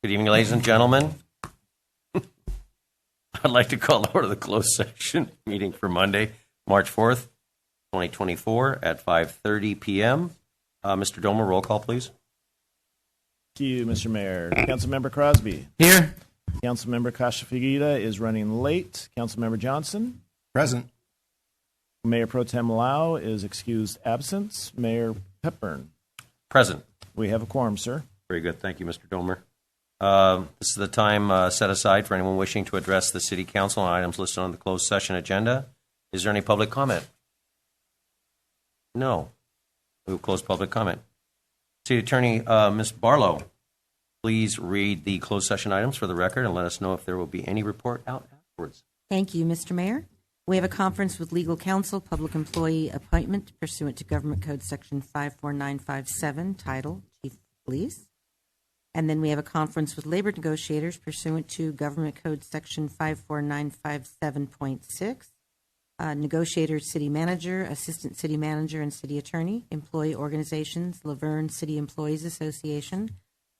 Good evening, ladies and gentlemen. I'd like to call to order the closed session meeting for Monday, March 4th, 2024 at 5:30 p.m. Mr. Domer, roll call, please. Thank you, Mr. Mayor. Councilmember Crosby. Here. Councilmember Kashifalghita is running late. Councilmember Johnson. Present. Mayor Pro Tem Lau is excused absence. Mayor Hepburn. Present. We have a quorum, sir. Very good. Thank you, Mr. Domer. This is the time set aside for anyone wishing to address the City Council on items listed on the closed session agenda. Is there any public comment? No. We will close public comment. City Attorney, Ms. Barlow, please read the closed session items for the record and let us know if there will be any report out afterwards. Thank you, Mr. Mayor. We have a conference with legal counsel, public employee appointment pursuant to Government Code Section 54957, title Chief of Police. And then we have a conference with labor negotiators pursuant to Government Code Section 54957.6. Negotiators, city manager, assistant city manager, and city attorney, employee organizations, Laverne City Employees Association,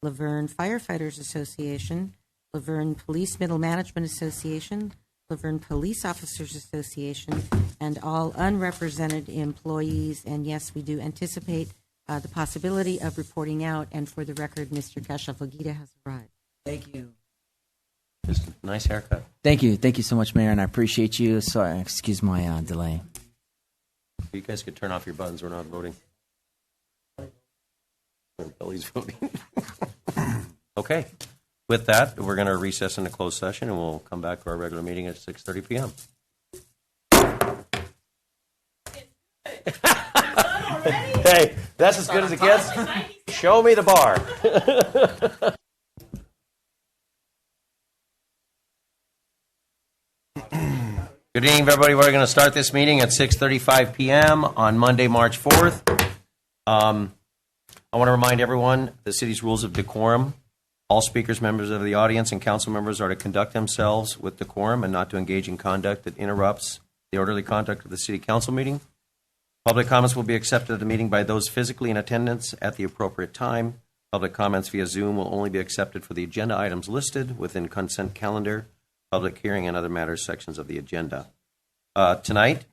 Laverne Firefighters Association, Laverne Police Middle Management Association, Laverne Police Officers Association, and all unrepresented employees. And yes, we do anticipate the possibility of reporting out. And for the record, Mr. Kashifalghita has arrived. Thank you. Just a nice haircut. Thank you. Thank you so much, Mayor, and I appreciate you. Sorry, excuse my delay. You guys could turn off your buttons. We're not voting. Billy's voting. Okay. With that, we're going to recess into closed session, and we'll come back to our regular meeting at 6:30 p.m. Hey, that's as good as it gets. Show me the bar. Good evening, everybody. We're going to start this meeting at 6:35 p.m. on Monday, March 4th. I want to remind everyone the city's rules of decorum. All speakers, members of the audience, and council members are to conduct themselves with decorum and not to engage in conduct that interrupts the orderly conduct of the city council meeting. Public comments will be accepted at the meeting by those physically in attendance at the appropriate time. Public comments via Zoom will only be accepted for the agenda items listed within consent calendar, public hearing, and other matters sections of the agenda. Tonight,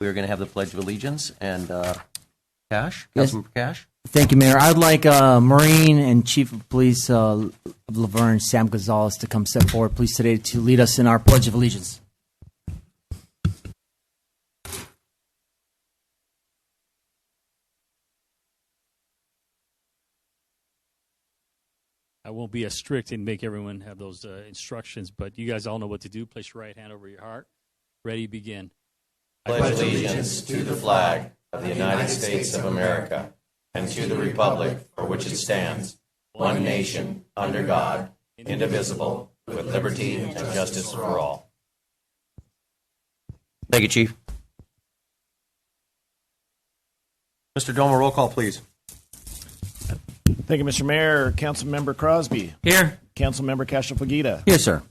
we are going to have the Pledge of Allegiance, and Kash, Yes. Councilmember Kash. Thank you, Mayor. I'd like Marine and Chief of Police of Laverne, Sam Gonzalez, to come step forward, please, today to lead us in our Pledge of Allegiance. I won't be as strict and make everyone have those instructions, but you guys all know what to do. Place your right hand over your heart. Ready, begin. I pledge allegiance to the flag of the United States of America and to the republic for which it stands, one nation, under God, indivisible, with liberty and justice for all. Thank you, Chief. Mr. Domer, roll call, please. Thank you, Mr. Mayor. Councilmember Crosby. Here. Councilmember Kashifalghita. Here, sir.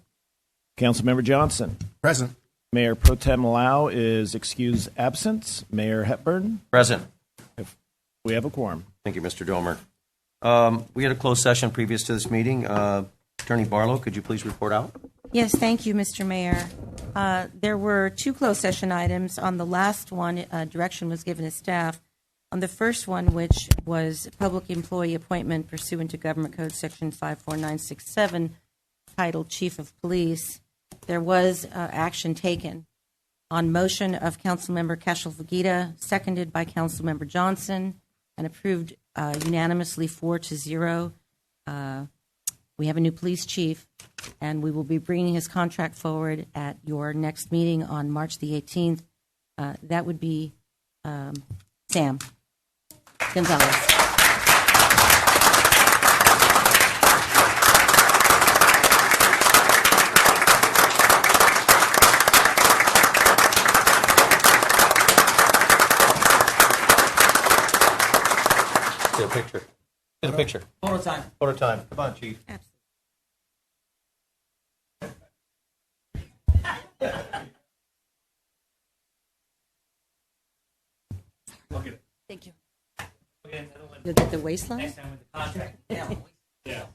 Councilmember Johnson. Present. Mayor Pro Tem Lau is excused absence. Mayor Hepburn. Present. We have a quorum. Thank you, Mr. Domer. We had a closed session previous to this meeting. Attorney Barlow, could you please report out? Yes, thank you, Mr. Mayor. There were two closed session items. On the last one, direction was given to staff. On the first one, which was public employee appointment pursuant to Government Code Section 54967, titled Chief of Police, there was action taken on motion of Councilmember Kashifalghita, seconded by Councilmember Johnson, and approved unanimously 4-0. We have a new police chief, and we will be bringing his contract forward at your next meeting on March the 18th. That would be Sam Gonzalez. Get a picture. Get a picture. Photo time. Photo time. Come on, Chief. Thank you. Look at the waistline. Next time with the contract. Yeah.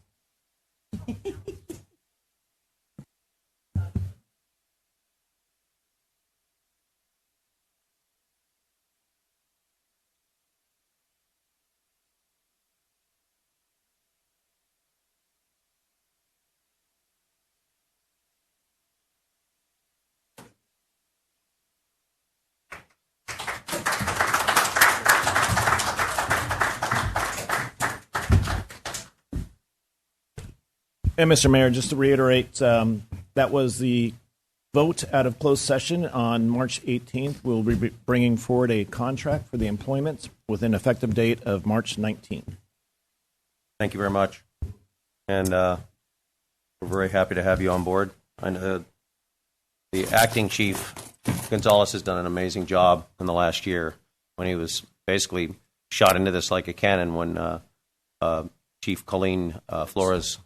And Mr. Mayor, just to reiterate, that was the vote out of closed session on March 18th. We'll be bringing forward a contract for the employment with an effective date of March 19th. Thank you very much. And we're very happy to have you on board. I know the acting chief, Gonzalez, has done an amazing job in the last year when he was basically shot into this like a cannon when Chief Colleen Flores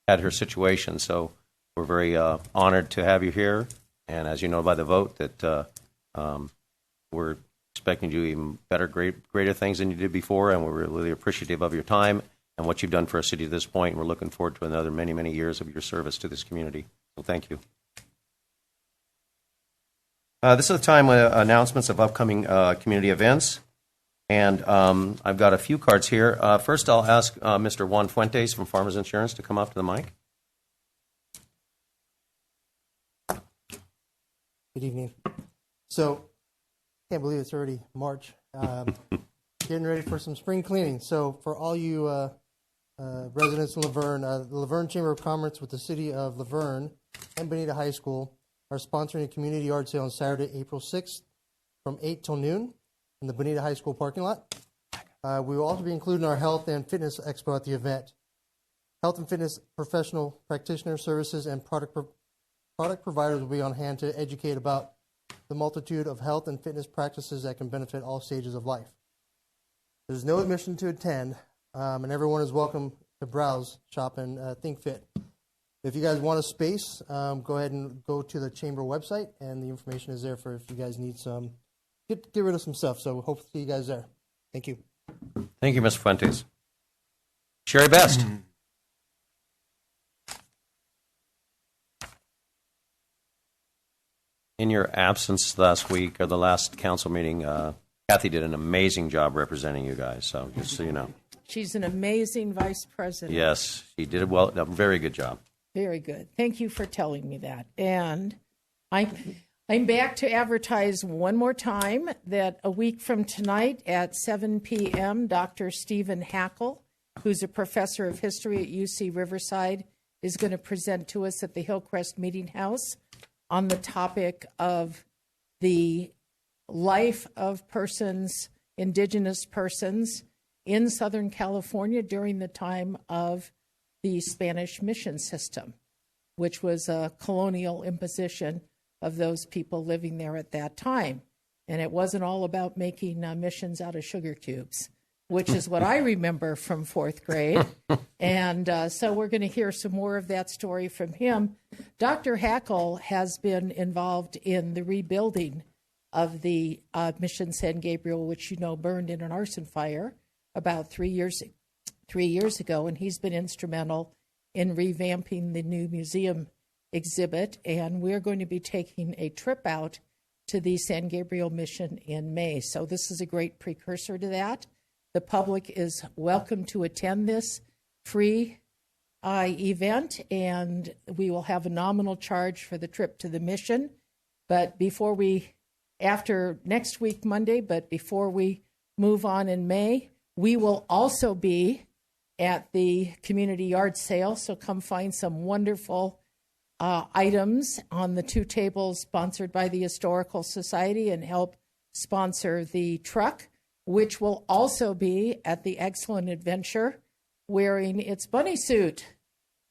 had her situation. So we're very honored to have you here. And as you know by the vote, that we're expecting you to do even better, greater things than you did before. And we're really appreciative of your time and what you've done for our city to this point. And we're looking forward to another many, many years of your service to this community. So thank you. This is the time with announcements of upcoming community events. And I've got a few cards here. First, I'll ask Mr. Juan Fuentes from Farmers Insurance to come up to the mic. Good evening. So, can't believe it's already March. Getting ready for some spring cleaning. So, for all you residents in Laverne, the Laverne Chamber of Commerce with the City of Laverne and Bonita High School are sponsoring a community yard sale on Saturday, April 6th from 8 till noon in the Bonita High School parking lot. We will also be including our health and fitness expo at the event. Health and fitness professional practitioner services and product providers will be on hand to educate about the multitude of health and fitness practices that can benefit all stages of life. There's no admission to attend, and everyone is welcome to browse, shop, and think fit. If you guys want a space, go ahead and go to the chamber website, and the information is there for if you guys need some, get rid of some stuff. So hope to see you guys there. Thank you. Thank you, Mr. Fuentes. Sherry Best. In your absence last week, or the last council meeting, Kathy did an amazing job representing you guys, so just so you know. She's an amazing vice president. Yes, she did a very good job. Very good. Thank you for telling me that. And I'm back to advertise one more time that a week from tonight at 7 p.m., Dr. Stephen Hackle, who's a professor of history at UC Riverside, is going to present to us at the Hillcrest Meeting House on the topic of the life of persons, indigenous persons in Southern California during the time of the Spanish mission system, which was a colonial imposition of those people living there at that time. And it wasn't all about making missions out of sugar cubes, which is what I remember from fourth grade. And so we're going to hear some more of that story from him. Dr. Hackle has been involved in the rebuilding of the Mission San Gabriel, which you know burned in an arson fire about 3 years ago, and he's been instrumental in revamping the new museum exhibit. And we're going to be taking a trip out to the San Gabriel Mission in May. So this is a great precursor to that. The public is welcome to attend this free event, and we will have a nominal charge for the trip to the mission. But after next week, Monday, but before we move on in May, we will also be at the community yard sale. So come find some wonderful items on the two tables sponsored by the Historical Society and help sponsor the truck, which will also be at the Excellent Adventure wearing its bunny suit.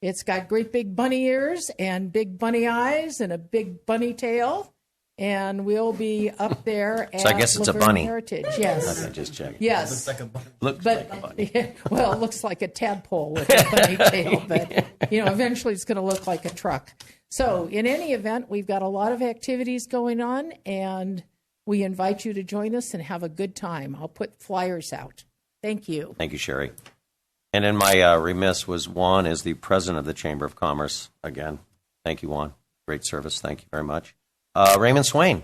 It's got great big bunny ears and big bunny eyes and a big bunny tail. And we'll be up there at So I guess it's Laverne a bunny. Heritage. Yes. Okay, just checking. Yes. Looks like a bunny. Yeah, well, it looks like a tadpole with a bunny tail, but eventually it's going to look like a truck. So in any event, we've got a lot of activities going on, and we invite you to join us and have a good time. I'll put flyers out. Thank you. Thank you, Sherry. And in my remiss was Juan is the president of the Chamber of Commerce. Again, thank you, Juan. Great service. Thank you very much. Raymond Swain.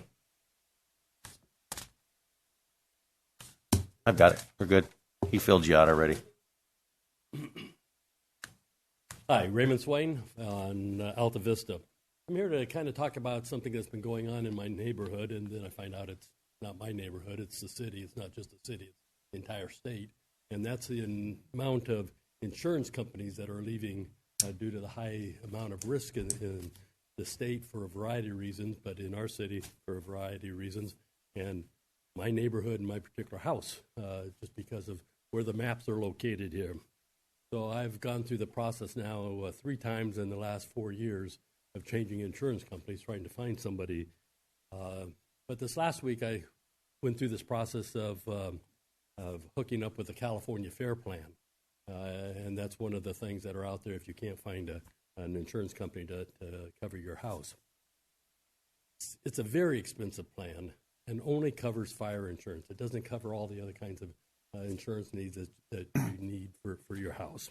I've got it. We're good. He filled you out already. Hi, Raymond Swain on Alta Vista. I'm here to kind of talk about something that's been going on in my neighborhood, and then I find out it's not my neighborhood, it's the city. It's not just the city, it's the entire state. And that's the amount of insurance companies that are leaving due to the high amount of risk in the state for a variety of reasons, but in our city for a variety of reasons, and my neighborhood and my particular house, just because of where the maps are located here. So I've gone through the process now 3 times in the last 4 years of changing insurance companies, trying to find somebody. But this last week, I went through this process of hooking up with the California Fair Plan. And that's one of the things that are out there if you can't find an insurance company to cover your house. It's a very expensive plan and only covers fire insurance. It doesn't cover all the other kinds of insurance needs that you need for your house.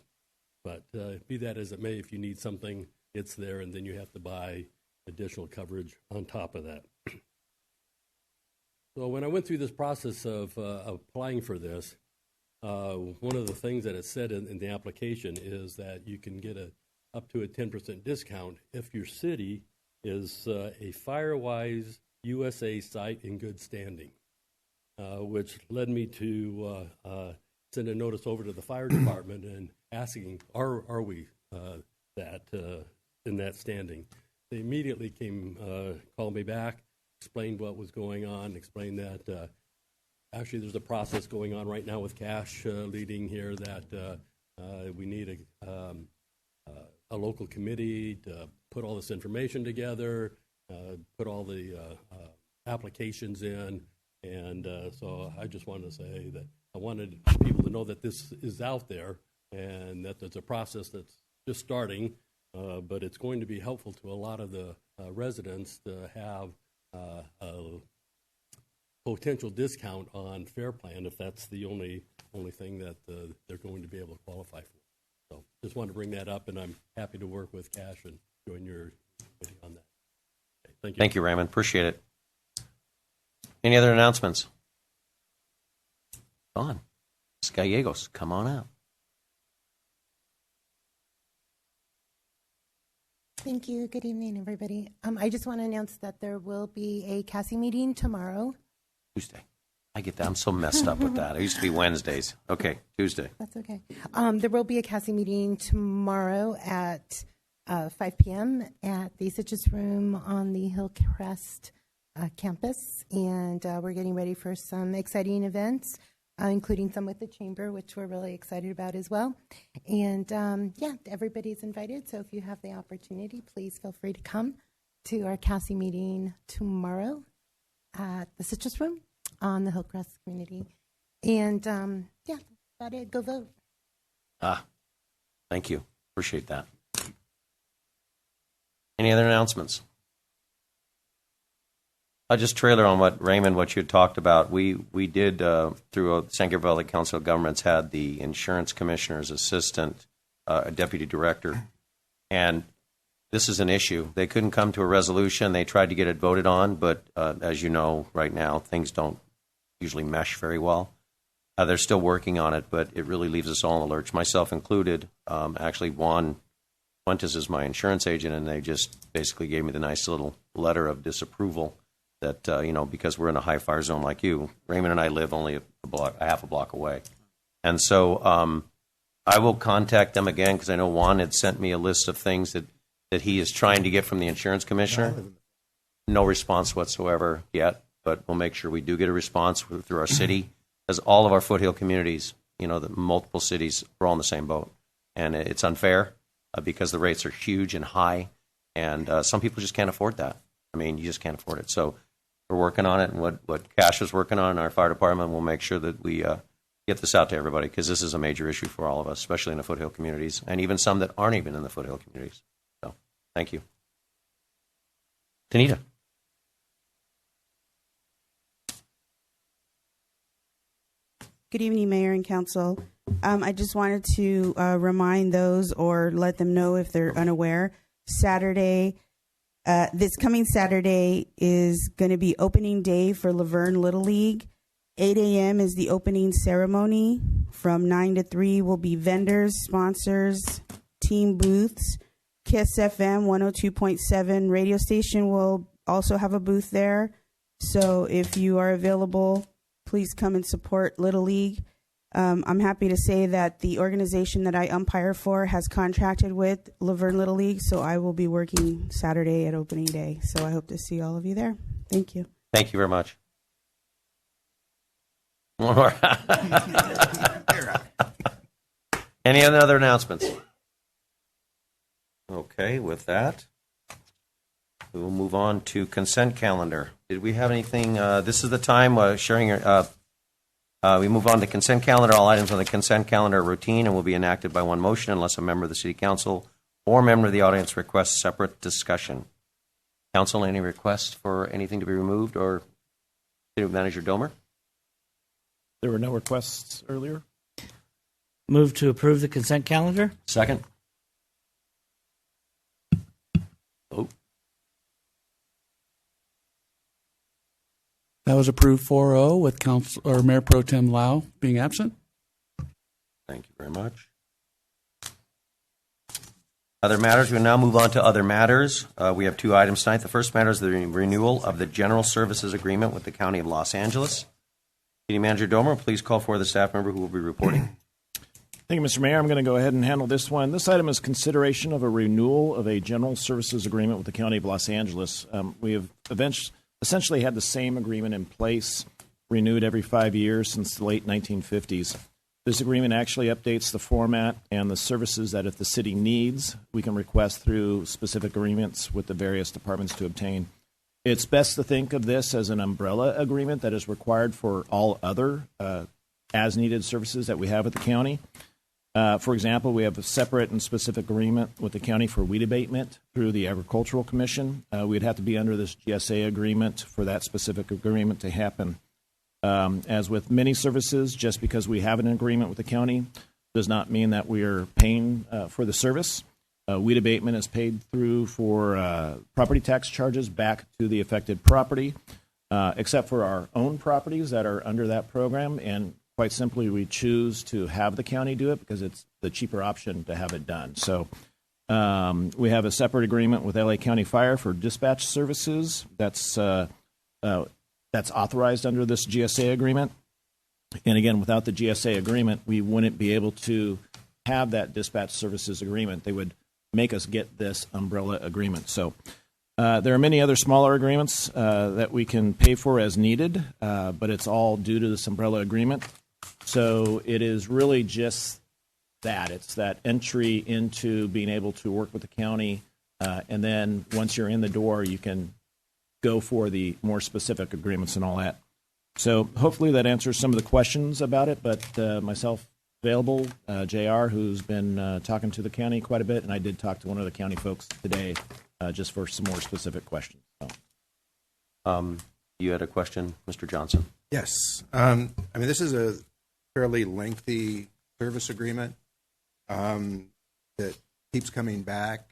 But be that as it may, if you need something, it's there, and then you have to buy additional coverage on top of that. So when I went through this process of applying for this, one of the things that it said in the application is that you can get up to a 10% discount if your city is a FireWise USA site in good standing, which led me to send a notice over to the fire department and asking, are we that in that standing? They immediately called me back, explained what was going on, explained that actually there's a process going on right now with Kash leading here that we need a local committee to put all this information together, put all the applications in, and so I just wanted to say that I wanted people to know that this is out there and that there's a process that's just starting, but it's going to be helpful to a lot of the residents to have a potential discount on Fair Plan if that's the only thing that they're going to be able to qualify for. So just wanted to bring that up, and I'm happy to work with Kash and join your committee on that. Okay, thank you. Thank you, Raymond. Appreciate it. Any other announcements? On. Gallegos, come on out. Thank you. Good evening, everybody. I just want to announce that there will be a CASI meeting tomorrow. Tuesday. I get that. I'm so messed up with that. It used to be Wednesdays. Okay, Tuesday. That's okay. There will be a CASI meeting tomorrow at 5 p.m. at the Citrus Room on the Hillcrest campus, and we're getting ready for some exciting events, including some with the Chamber, which we're really excited about as well. And yeah, everybody's invited, so if you have the opportunity, please feel free to come to our CASI meeting tomorrow at the Citrus Room on the Hillcrest community. And yeah, that's about it. Go vote. Thank you. Appreciate that. Any other announcements? I'll just trailer on what Raymond, what you had talked about. We did, through San Gabriel Valley Council of Governments, had the insurance commissioner's assistant, a deputy director, and this is an issue. They couldn't come to a resolution. They tried to get it voted on, but as you know, right now, things don't usually mesh very well. They're still working on it, but it really leaves us all in the lurch, myself included. Actually, Juan Fuentes is my insurance agent, and they just basically gave me the nice little letter of disapproval that, because we're in a high fire zone like you, Raymond and I live only a half a block away. And so I will contact them again, because I know Juan had sent me a list of things that he is trying to get from the insurance commissioner. No response whatsoever yet, but we'll make sure we do get a response through our city, because all of our foothill communities, the multiple cities, we're all in the same boat. And it's unfair because the rates are huge and high, and some people just can't afford that. I mean, you just can't afford it. So we're working on it, and what Kash is working on in our fire department, we'll make sure that we get this out to everybody, because this is a major issue for all of us, especially in the foothill communities, and even some that aren't even in the foothill communities. So thank you. Tanita. Good evening, Mayor and Council. I just wanted to remind those, or let them know if they're unaware, this coming Saturday is going to be opening day for Laverne Little League. 8 a.m. is the opening ceremony. From 9 to 3 will be vendors, sponsors, team booths. KISS FM 102.7 radio station will also have a booth there. So if you are available, please come and support Little League. I'm happy to say that the organization that I umpire for has contracted with Laverne Little League, so I will be working Saturday at opening day. So I hope to see all of you there. Thank you. Thank you very much. One more. Any other announcements? Okay, with that, we will move on to consent calendar. Did we have anything? This is the time sharing your. We move on to consent calendar. All items on the consent calendar are routine and will be enacted by one motion unless a member of the City Council or member of the audience requests separate discussion. Council, any requests for anything to be removed, or City Manager Domer? There were no requests earlier. Move to approve the consent calendar. Second. Vote. That was approved 4-0 with Council or Mayor Pro Tem Lau being absent. Thank you very much. Other matters. We will now move on to other matters. We have two items tonight. The first matter is the renewal of the General Services Agreement with the County of Los Angeles. City Manager Domer, please call for the staff member who will be reporting. Thank you, Mr. Mayor. I'm going to go ahead and handle this one. This item is consideration of a renewal of a general services agreement with the County of Los Angeles. We have essentially had the same agreement in place, renewed every 5 years since the late 1950s. This agreement actually updates the format and the services that if the city needs, we can request through specific agreements with the various departments to obtain. It's best to think of this as an umbrella agreement that is required for all other as-needed services that we have at the county. For example, we have a separate and specific agreement with the county for weed abatement through the Agricultural Commission. We'd have to be under this GSA agreement for that specific agreement to happen. As with many services, just because we have an agreement with the county does not mean that we are paying for the service. Weed abatement is paid through for property tax charges back to the affected property, except for our own properties that are under that program. And quite simply, we choose to have the county do it because it's the cheaper option to have it done. So we have a separate agreement with LA County Fire for dispatch services. That's authorized under this GSA agreement. And again, without the GSA agreement, we wouldn't be able to have that dispatch services agreement. They would make us get this umbrella agreement. So there are many other smaller agreements that we can pay for as needed, but it's all due to this umbrella agreement. So it is really just that. It's that entry into being able to work with the county, and then once you're in the door, you can go for the more specific agreements and all that. So hopefully that answers some of the questions about it, but myself available, JR, who's been talking to the county quite a bit, and I did talk to one of the county folks today just for some more specific questions. So. You had a question, Mr. Johnson? Yes. This is a fairly lengthy service agreement that keeps coming back.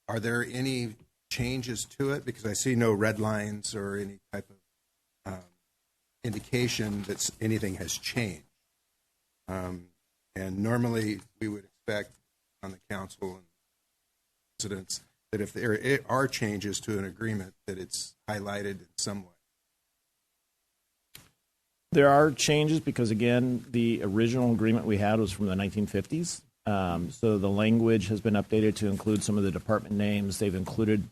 Are there any changes to it? Because I see no red lines or any type of indication that anything has changed. And normally we would expect on the council and residents that if there are changes to an agreement, that it's highlighted in some way. There are changes because, again, the original agreement we had was from the 1950s. So the language has been updated to include some of the department names. They've included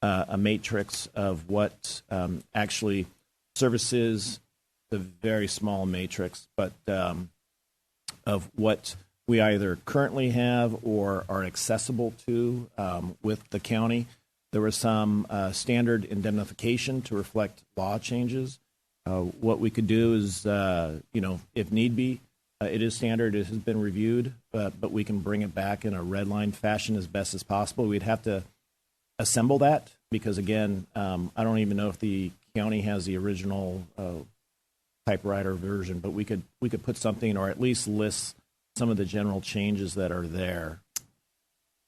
a matrix of what actually services, the very small matrix, but of what we either currently have or are accessible to with the county. There was some standard indemnification to reflect law changes. What we could do is, if need be, it is standard. It has been reviewed, but we can bring it back in a red line fashion as best as possible. We'd have to assemble that because, again, I don't even know if the county has the original typewriter version, but we could put something or at least list some of the general changes that are there.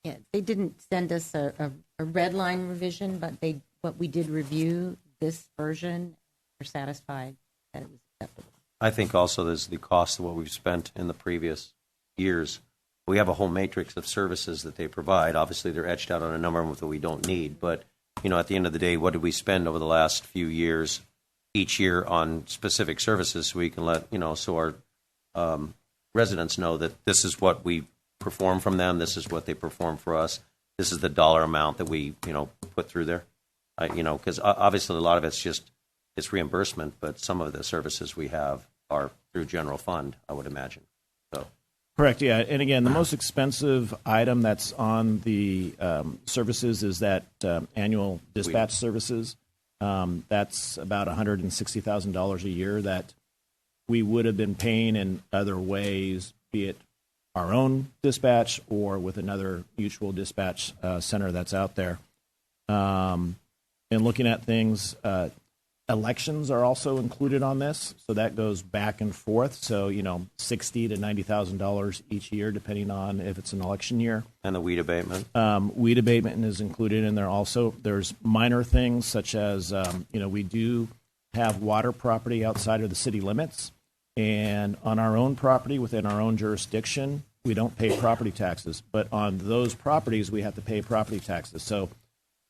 Yeah, they didn't send us a red line revision, but we did review this version. We're satisfied that it was acceptable. I think also there's the cost of what we've spent in the previous years. We have a whole matrix of services that they provide. Obviously, they're etched out on a number of them that we don't need. But, at the end of the day, what did we spend over the last few years, each year on specific services so we can let, so residents know that this is what we perform from them, this is what they perform for us, this is the dollar amount that we, put through there. Because obviously a lot of it's reimbursement, but some of the services we have are through general fund, I would imagine. So. Correct, yeah. And again, the most expensive item that's on the services is that annual dispatch services. That's about $160,000 a year that we would have been paying in other ways, be it our own dispatch or with another mutual dispatch center that's out there. And looking at things, elections are also included on this, so that goes back and forth. So $60,000 to $90,000 each year, depending on if it's an election year. And the weed abatement. Weed abatement is included in there also. There's minor things such as we do have water property outside of the city limits, and on our own property within our own jurisdiction, we don't pay property taxes. But on those properties, we have to pay property taxes. So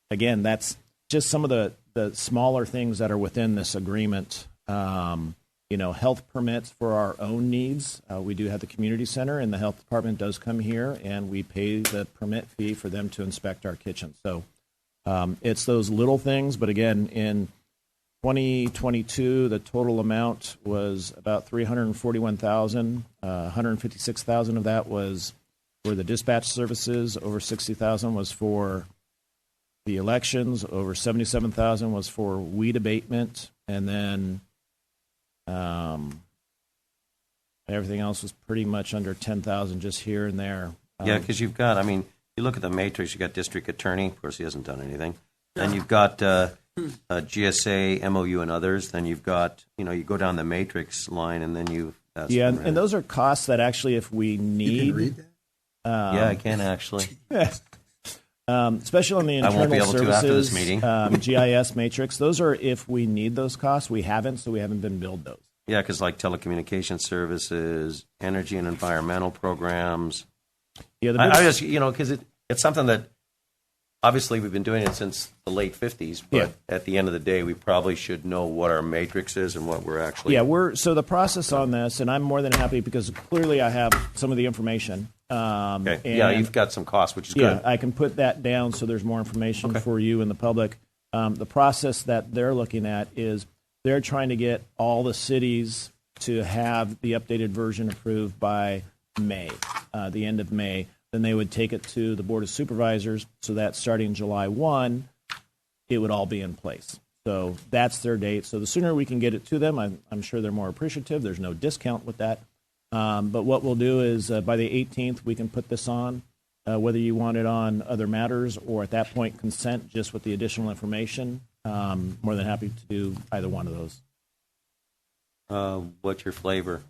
again, that's just some of the smaller things that are within this agreement. Health permits for our own needs. We do have the community center, and the health department does come here, and we pay the permit fee for them to inspect our kitchen. So it's those little things. But again, in 2022, the total amount was about $341,000. 156,000 of that was for the dispatch services. Over 60,000 was for the elections. Over 77,000 was for weed abatement, and then everything else was pretty much under 10,000, just here and there. Yeah, because you've got, you look at the matrix, you've got district attorney. Of course, he hasn't done anything. Then you've got GSA, MOU, and others. Then you've got, you go down the matrix line, and then and those are costs that actually, if we need. You can read that? Yeah, I can actually. Especially on the internal I won't be able services, to after this meeting. GIS matrix, those are if we need those costs. We haven't, so we haven't been billed those. Yeah, because like telecommunication services, energy and environmental programs. Yeah, I just, because it's something that obviously we've been doing it since the late 50s, but at the end of the day, we probably should know what our matrix is and what we're actually. Yeah, so the process on this, and I'm more than happy because clearly I have some of the information. Okay. Yeah, you've got some costs, which is good. Yeah, I can put that down so there's more information for you and the public. The process that they're looking at is they're trying to get all the cities to have the updated version approved by May, the end of May. Then they would take it to the Board of Supervisors so that starting July 1, it would all be in place. So that's their date. So the sooner we can get it to them, I'm sure they're more appreciative. There's no discount with that. But what we'll do is by the 18th, we can put this on, whether you want it on other matters or at that point consent just with the additional information. More than happy to do either one of those. What's your flavor?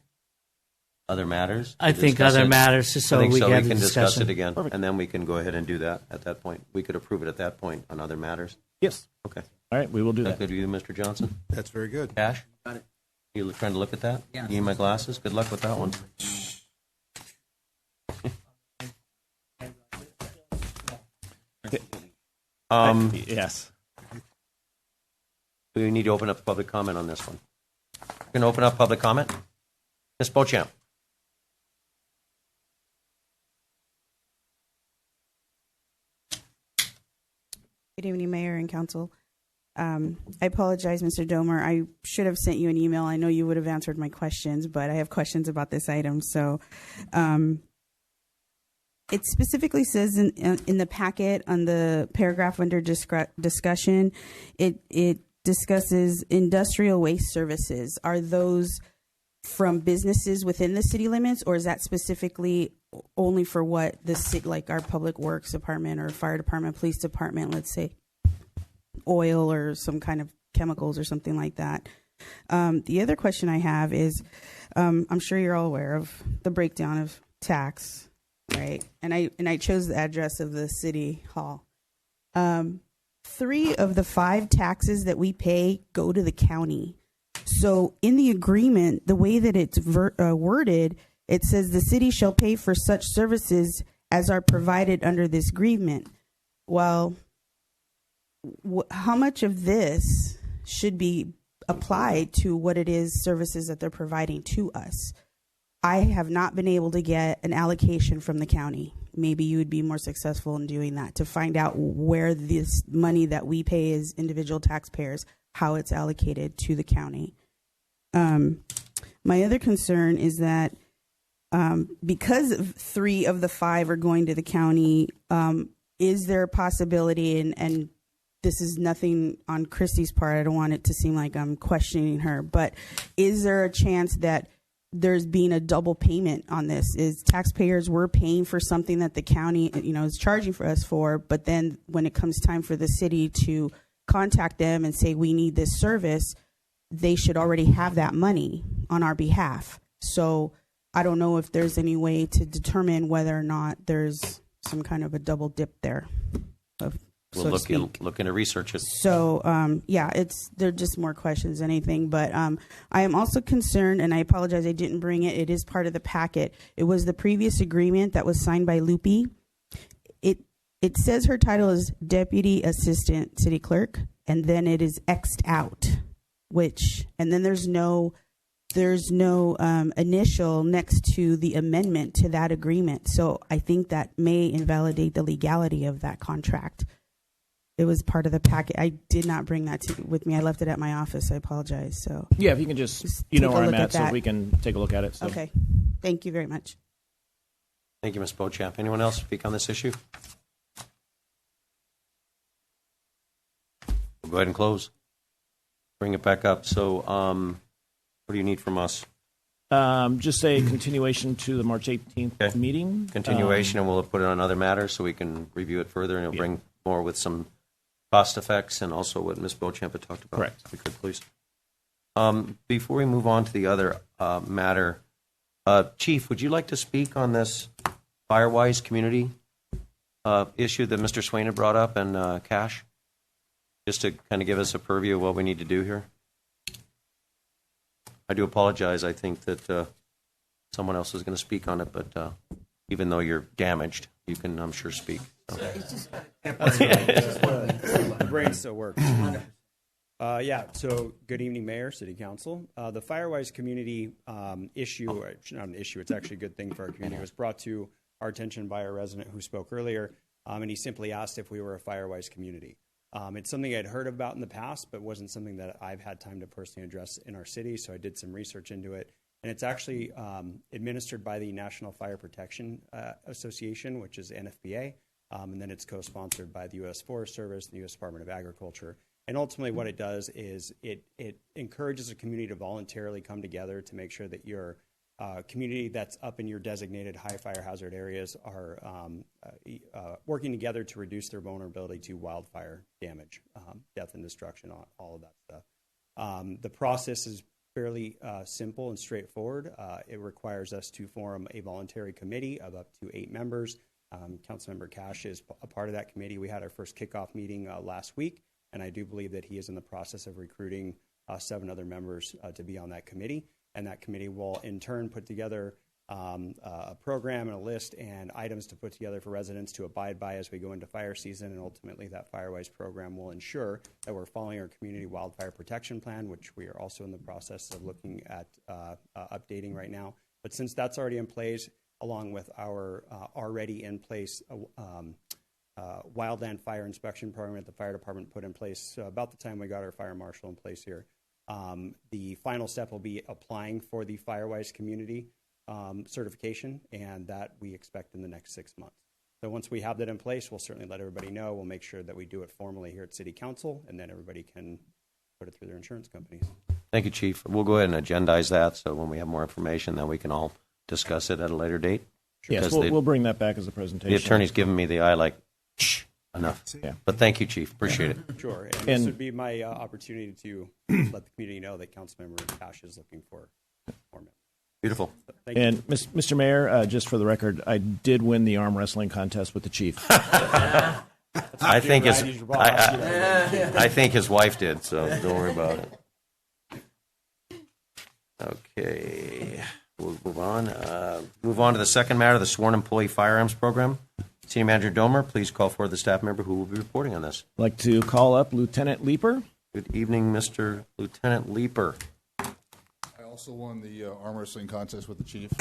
Other matters? I think other matters, just so we can can discuss it again, and then we can go ahead and do that at that point. We could approve it at that point on other matters. Yes. Okay. All right, we will do that. Good to you, Mr. Johnson. That's very good. Cash? Got it. You trying to look at that? Yeah. Need my glasses? Good luck with that one. Yes. We need to open up public comment on this one. We're going to open up public comment. Ms. Beauchamp. Good evening, Mayor and Council. I apologize, Mr. Domer. I should have sent you an email. I know you would have answered my questions, but I have questions about this item. So it specifically says in the packet on the paragraph under discussion, it discusses industrial waste services. Are those from businesses within the city limits, or is that specifically only for what the city, like our public works department or fire department, police department, let's say oil or some kind of chemicals or something like that? The other question I have is, I'm sure you're all aware of the breakdown of tax, right? And I chose the address of the city hall. 3 of the 5 taxes that we pay go to the county. So in the agreement, the way that it's worded, it says the city shall pay for such services as are provided under this agreement. Well, how much of this should be applied to what it is services that they're providing to us? I have not been able to get an allocation from the county. Maybe you would be more successful in doing that, to find out where this money that we pay as individual taxpayers, how it's allocated to the county. My other concern is that because 3 of the 5 are going to the county, is there a possibility, and this is nothing on Christy's part, I don't want it to seem like I'm questioning her, but is there a chance that there's been a double payment on this? Is taxpayers were paying for something that the county, is charging for us for, but then when it comes time for the city to contact them and say we need this service, they should already have that money on our behalf. So I don't know if there's any way to determine whether or not there's some kind of a double dip there. We'll look into research it. So, they're just more questions than anything. But I am also concerned, and I apologize I didn't bring it. It is part of the packet. It was the previous agreement that was signed by Lupi. It says her title is Deputy Assistant City Clerk, and then it is X'd out, and then there's no initial next to the amendment to that agreement. So I think that may invalidate the legality of that contract. It was part of the packet. I did not bring that with me. I left it at my office. I apologize. So Yeah, if you can just you know where I'm at, so we can take a look at it. So. Okay. Thank you very much. Thank you, Ms. Beauchamp. Anyone else speak on this issue? We'll go ahead and close. Bring it back up. So what do you need from us? Just a continuation to the March 18th meeting. Continuation, and we'll put it on other matters so we can review it further, and it'll bring more with some cost effects and also what Ms. Beauchamp had talked about. Correct. If we could, please. Before we move on to the other matter, Chief, would you like to speak on this Firewise community issue that Mr. Swain had brought up, and Kash? Just to kind of give us a purview of what we need to do here. I do apologize. I think that someone else is going to speak on it, but even though you're damaged, you can, I'm sure, speak. So. The brain still works. So good evening, Mayor, City Council. The Firewise community issue, not an issue, it's actually a good thing for our community. It was brought to our attention by a resident who spoke earlier, and he simply asked if we were a Firewise community. It's something I'd heard about in the past, but wasn't something that I've had time to personally address in our city, so I did some research into it. And it's actually administered by the National Fire Protection Association, which is NFPA, and then it's co-sponsored by the U.S. Forest Service and the U.S. Department of Agriculture. And ultimately what it does is it encourages a community to voluntarily come together to make sure that your community that's up in your designated high fire hazard areas are working together to reduce their vulnerability to wildfire damage, death and destruction, all of that stuff. The process is fairly simple and straightforward. It requires us to form a voluntary committee of up to 8 members. Councilmember Kash is a part of that committee. We had our first kickoff meeting last week, and I do believe that he is in the process of recruiting 7 other members to be on that committee. And that committee will, in turn, put together a program and a list and items to put together for residents to abide by as we go into fire season. And ultimately, that Firewise program will ensure that we're following our community wildfire protection plan, which we are also in the process of looking at updating right now. But since that's already in place, along with our already in place wildland fire inspection program that the fire department put in place about the time we got our fire marshal in place here, the final step will be applying for the Firewise community certification, and that we expect in the next 6 months. So once we have that in place, we'll certainly let everybody know. We'll make sure that we do it formally here at City Council, and then everybody can put it through their insurance companies. Thank you, Chief. We'll go ahead and agendize that, so when we have more information, then we can all discuss it at a later date. Yes, we'll bring that back as a presentation. The attorney's giving me the eye like, shh, enough. Yeah. But thank you, Chief. Appreciate it. Sure. And this would be my opportunity to let the community know that Councilmember Kash is looking for more members. Beautiful. Thank you. And Mr. Mayor, just for the record, I did win the arm wrestling contest with the chief. I think his wife did, so don't worry about it. Okay, we'll move on. Move on to the second matter, the Sworn Employee Firearms Program. Senior Manager Domer, please call forward the staff member who will be reporting on this. I'd like to call up Lieutenant Leeper. Good evening, Mr. Lieutenant Leeper. I Also won the arm wrestling contest with the chief.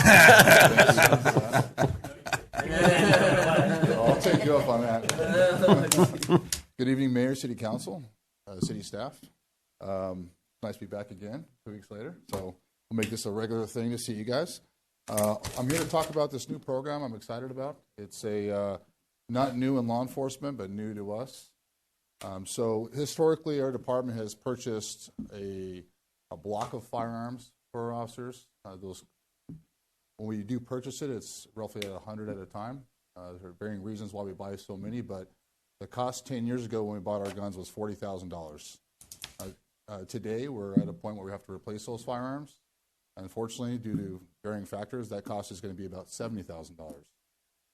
I'll take you up on that. Good evening, Mayor, City Council, City staff. Nice to be back again 2 weeks later. So we'll make this a regular thing to see you guys. I'm here to talk about this new program I'm excited about. It's not new in law enforcement, but new to us. So historically, our department has purchased a block of firearms for our officers. When we do purchase it, it's roughly at 100 at a time. There are varying reasons why we buy so many, but the cost 10 years ago when we bought our guns was $40,000. Today, we're at a point where we have to replace those firearms. Unfortunately, due to varying factors, that cost is going to be about $70,000.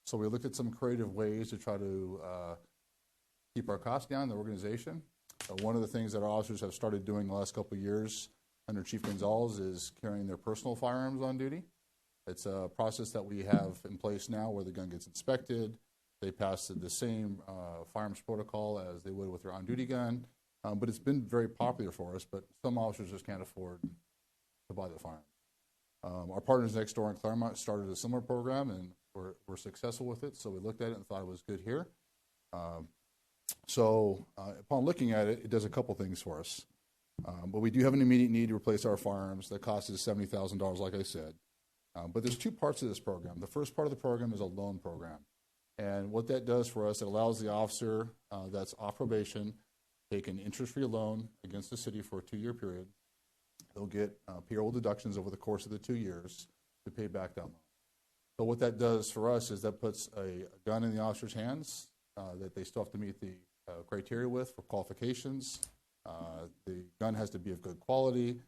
So we looked at some creative ways to try to keep our costs down in the organization. One of the things that our officers have started doing the last couple of years under Chief Gonzalez is carrying their personal firearms on duty. It's a process that we have in place now where the gun gets inspected. They pass the same firearms protocol as they would with their on-duty gun. But it's been very popular for us, but some officers just can't afford to buy the firearms. Our partners next door in Claremont started a similar program, and we're successful with it, so we looked at it and thought it was good here. So upon looking at it, it does a couple things for us. But we do have an immediate need to replace our firearms. That cost is $70,000, like I said. But there's two parts of this program. The first part of the program is a loan program. And what that does for us, it allows the officer that's off probation take an interest-free loan against the city for a 2-year period. They'll get payroll deductions over the course of the 2 years to pay back that loan. So what that does for us is that puts a gun in the officer's hands that they still have to meet the criteria with for qualifications. The gun has to be of good quality,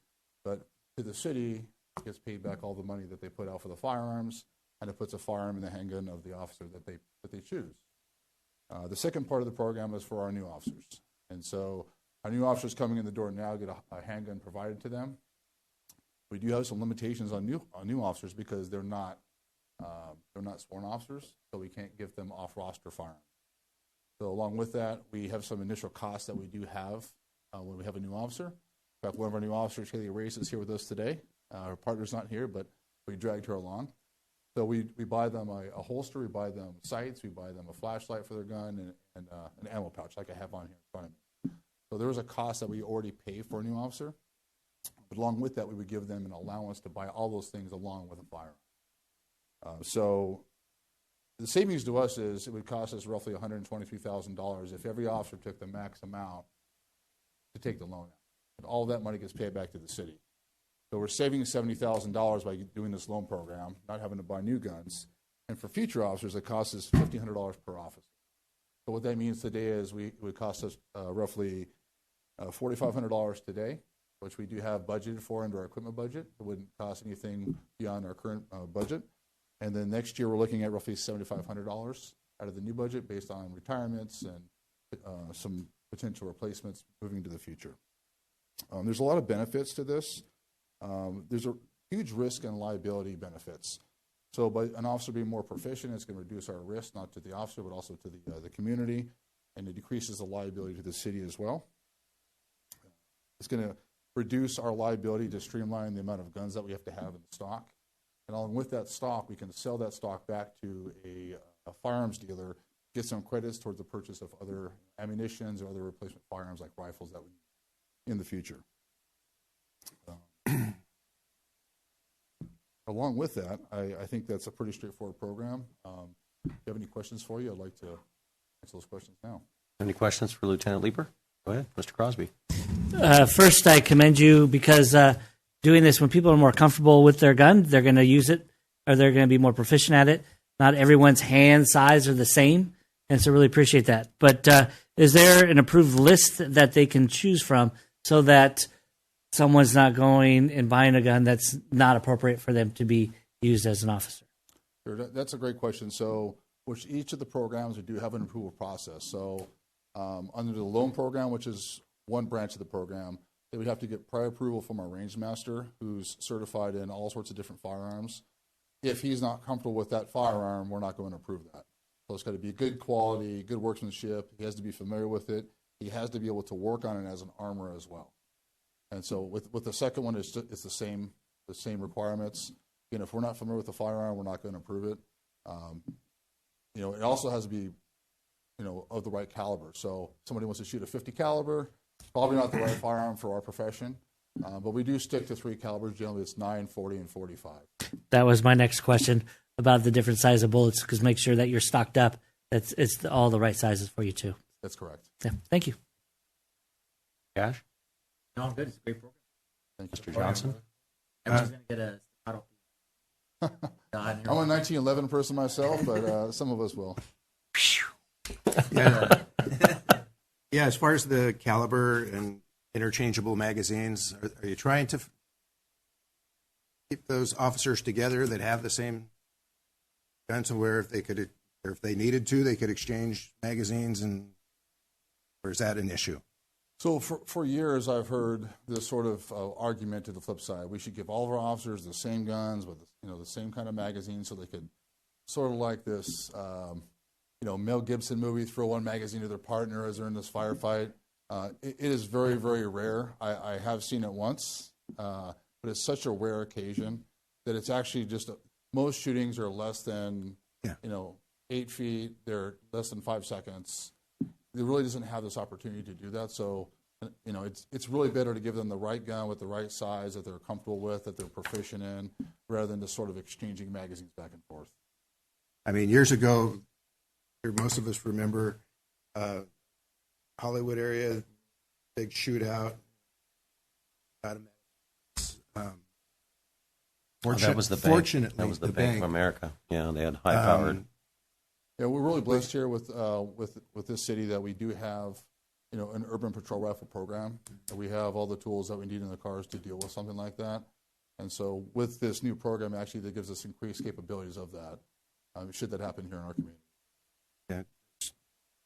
but to the city, it gets paid back all the money that they put out for the firearms, and it puts a firearm in the handgun of the officer that they choose. The second part of the program is for our new officers. And so our new officers coming in the door now get a handgun provided to them. We do have some limitations on new officers because they're not sworn officers, so we can't give them off-roster firearms. So along with that, we have some initial costs that we do have when we have a new officer. In fact, one of our new officers, Haley Race, is here with us today. Her partner's not here, but we dragged her along. So we buy them a holster, we buy them sights, we buy them a flashlight for their gun, and an ammo pouch like I have on here in front of me. So there was a cost that we already pay for a new officer. But along with that, we would give them an allowance to buy all those things along with a firearm. So the savings to us is it would cost us roughly $123,000 if every officer took the max amount to take the loan out. And all of that money gets paid back to the city. So we're saving $70,000 by doing this loan program, not having to buy new guns. And for future officers, it costs us $1,500 per officer. So what that means today is it would cost us roughly $4,500 today, which we do have budgeted for under our equipment budget. It wouldn't cost anything beyond our current budget. And then next year, we're looking at roughly $7,500 out of the new budget based on retirements and some potential replacements moving into the future. There's a lot of benefits to this. There's a huge risk and liability benefits. So by an officer being more proficient, it's going to reduce our risk, not to the officer, but also to the community, and it decreases the liability to the city as well. It's going to reduce our liability to streamline the amount of guns that we have to have in stock. And along with that stock, we can sell that stock back to a firearms dealer, get some credits towards the purchase of other ammunitions or other replacement firearms like rifles that we need in the future. Along with that, I think that's a pretty straightforward program. If you have any questions for you, I'd like to answer those questions now. Any questions for Lieutenant Leeper? Go ahead, Mr. Crosby. First, I commend you because doing this when people are more comfortable with their gun, they're going to use it or they're going to be more proficient at it. Not everyone's hand size are the same, and so really appreciate that. But is there an approved list that they can choose from so that someone's not going and buying a gun that's not appropriate for them to be used as an officer? Sure, that's a great question. So with each of the programs, we do have an approval process. So under the loan program, which is one branch of the program, they would have to get prior approval from our range master, who's certified in all sorts of different firearms. If he's not comfortable with that firearm, we're not going to approve that. So it's got to be good quality, good workmanship. He has to be familiar with it. He has to be able to work on it as an armor as well. And so with the second one, it's the same the same requirements. Again, if we're not familiar with the firearm, we're not going to approve it. It also has to be, of the right caliber. So somebody wants to shoot a 50 caliber, it's probably not the right firearm for our profession. But we do stick to 3 calibers. Generally, it's 9, 40, and 45. That was my next question about the different size of bullets, because make sure that you're stocked up. It's all the right sizes for you too. That's correct. Yeah, thank you. Cash? No, I'm good. It's a great program. Thank you, Mr. Johnson? Everyone's going to get a I'm a 1911 person myself, but some of us will. Yeah. Yeah, as far as the caliber and interchangeable magazines, are you trying to keep those officers together that have the same guns, and where if they needed to, they could exchange magazines, or is that an issue? So for years, I've heard this sort of argument to the flip side. We should give all of our officers the same guns with the same kind of magazines, so they could sort of like this Mel Gibson movie, throw one magazine to their partner as they're in this firefight. It is very, very rare. I have seen it once, but it's such a rare occasion that it's actually just most shootings are less than 8 feet. They're less than 5 seconds. It really doesn't have this opportunity to do that. So, it's really better to give them the right gun with the right size that they're comfortable with, that they're proficient in, rather than just sort of exchanging magazines back and forth. I mean, years ago, most of us remember Hollywood area, big shootout. That was the bank. Fortunately, that was the Bank of America. Yeah, they had high-powered. Yeah, we're really blessed here with this city that we do have, an urban patrol rifle program. We have all the tools that we need in the cars to deal with something like that. And so with this new program, actually, that gives us increased capabilities of that, should that happen here in our community. Yeah, just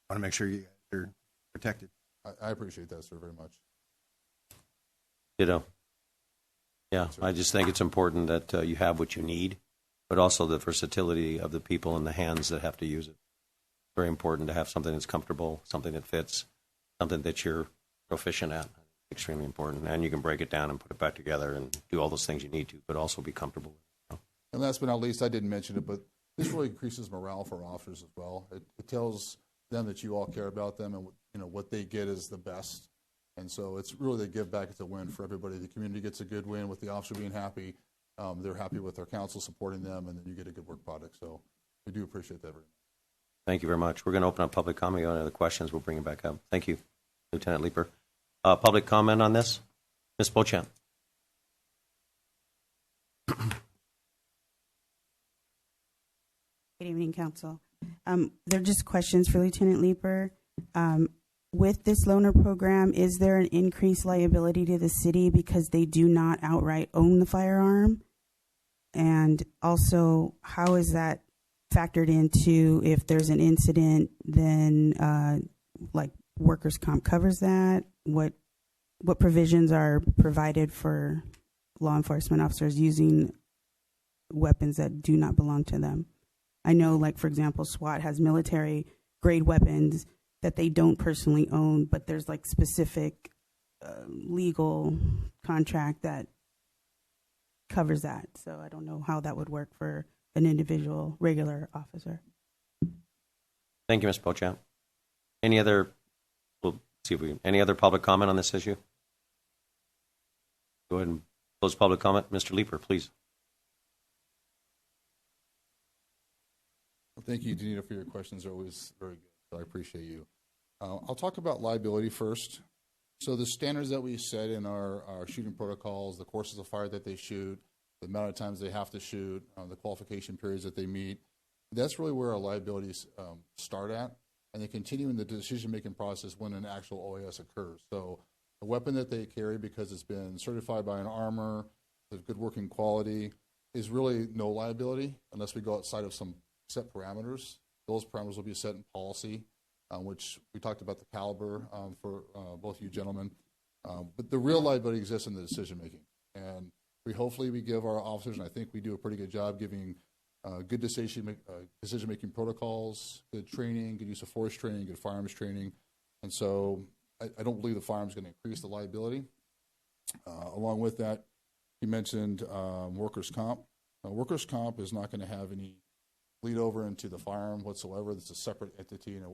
want to make sure you're protected. I appreciate that, sir, very much. Ditto. Yeah, I just think it's important that you have what you need, but also the versatility of the people in the hands that have to use it. Very important to have something that's comfortable, something that fits, something that you're proficient at. Extremely important. And you can break it down and put it back together and do all those things you need to, but also be comfortable with it. And last but not least, I didn't mention it, but this really increases morale for officers as well. It tells them that you all care about them, and what they get is the best. And so it's really the give back. It's a win for everybody. The community gets a good win with the officer being happy. They're happy with their council supporting them, and then you get a good work product. So we do appreciate that very much. Thank you very much. We're going to open up public comment. Any other questions, we'll bring it back up. Thank you, Lieutenant Leeper. Public comment on this? Ms. Beauchamp. Good evening, Council. They're just questions for Lieutenant Leeper. With this loaner program, is there an increased liability to the city because they do not outright own the firearm? And also, how is that factored into if there's an incident, then like workers' comp covers that? What provisions are provided for law enforcement officers using weapons that do not belong to them? I know, like, for example, SWAT has military-grade weapons that they don't personally own, but there's, like, specific legal contract that covers that. So I don't know how that would work for an individual regular officer. Thank you, Ms. Beauchamp. Any other public comment on this issue? Go ahead and close public comment. Mr. Leeper, please. Well, thank you, Danita, for your questions. They're always very good, so I appreciate you. I'll talk about liability first. So the standards that we set in our shooting protocols, the courses of fire that they shoot, the amount of times they have to shoot, the qualification periods that they meet, that's really where our liabilities start at, and they continue in the decision-making process when an actual OAS occurs. So a weapon that they carry, because it's been certified by an armor, of good working quality, is really no liability unless we go outside of some set parameters. Those parameters will be set in policy, which we talked about the caliber for both you gentlemen. But the real liability exists in the decision-making. And hopefully we give our officers, and I think we do a pretty good job giving good decision-making protocols, good training, good use of force training, good firearms training. And so I don't believe the firearms is going to increase the liability. Along with that, He mentioned workers' comp. Workers' comp is not going to have any bleed over into the firearm whatsoever. It's a separate entity and